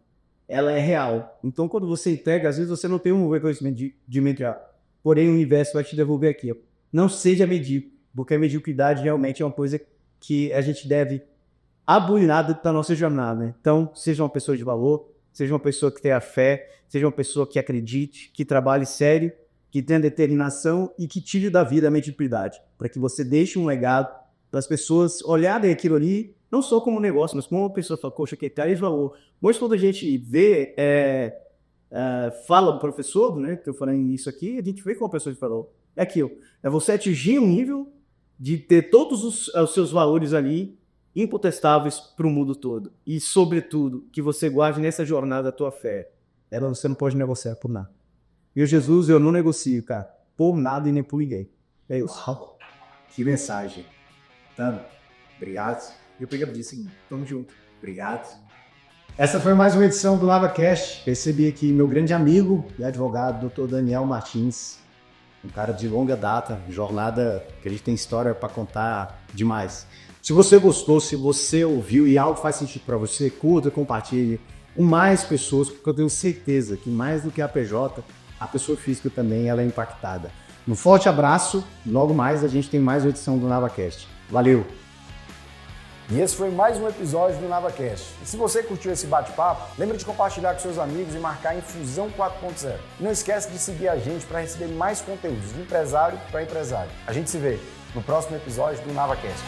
ela é real. Então, quando você entrega, às vezes você não tem um reconhecimento de imediato. Porém, o universo vai te devolver aqui. Não seja medíocre, porque a mediocridade realmente é uma coisa que a gente deve abolir da nossa jornada, né? Então, seja uma pessoa de valor, seja uma pessoa que tenha fé, seja uma pessoa que acredite, que trabalhe sério, que tenha determinação e que tire da vida a mediocridade, para que você deixe um legado para as pessoas olharem aquilo ali, não só como um negócio, mas como uma pessoa fala, poxa, que traz valor. Hoje, quando a gente vê, fala do professor, né, que eu falei isso aqui, a gente vê como a pessoa falou. É aquilo, é você atingir um nível de ter todos os seus valores ali incontestáveis para o mundo todo. E, sobretudo, que você guarde nessa jornada a tua fé. Ela você não pode negociar por nada. E Jesus, eu não negocio, cara, por nada e nem por ninguém. É isso.
Uau, que mensagem. Tano, obrigado.
Eu peguei disso, tamo junto.
Obrigado. Essa foi mais uma edição do NavaCast. Recebi aqui meu grande amigo e advogado, Dr. Daniel Martins. Um cara de longa data, jornada que a gente tem história para contar demais. Se você gostou, se você ouviu e algo faz sentido para você, curta, compartilhe com mais pessoas, porque eu tenho certeza que mais do que a PJ, a pessoa física também ela é impactada. Um forte abraço, logo mais a gente tem mais uma edição do NavaCast. Valeu!
E esse foi mais um episódio do NavaCast. E se você curtiu esse bate-papo, lembre de compartilhar com seus amigos e marcar Infusão 4.0. Não esquece de seguir a gente para receber mais conteúdos de empresário para empresário. A gente se vê no próximo episódio do NavaCast.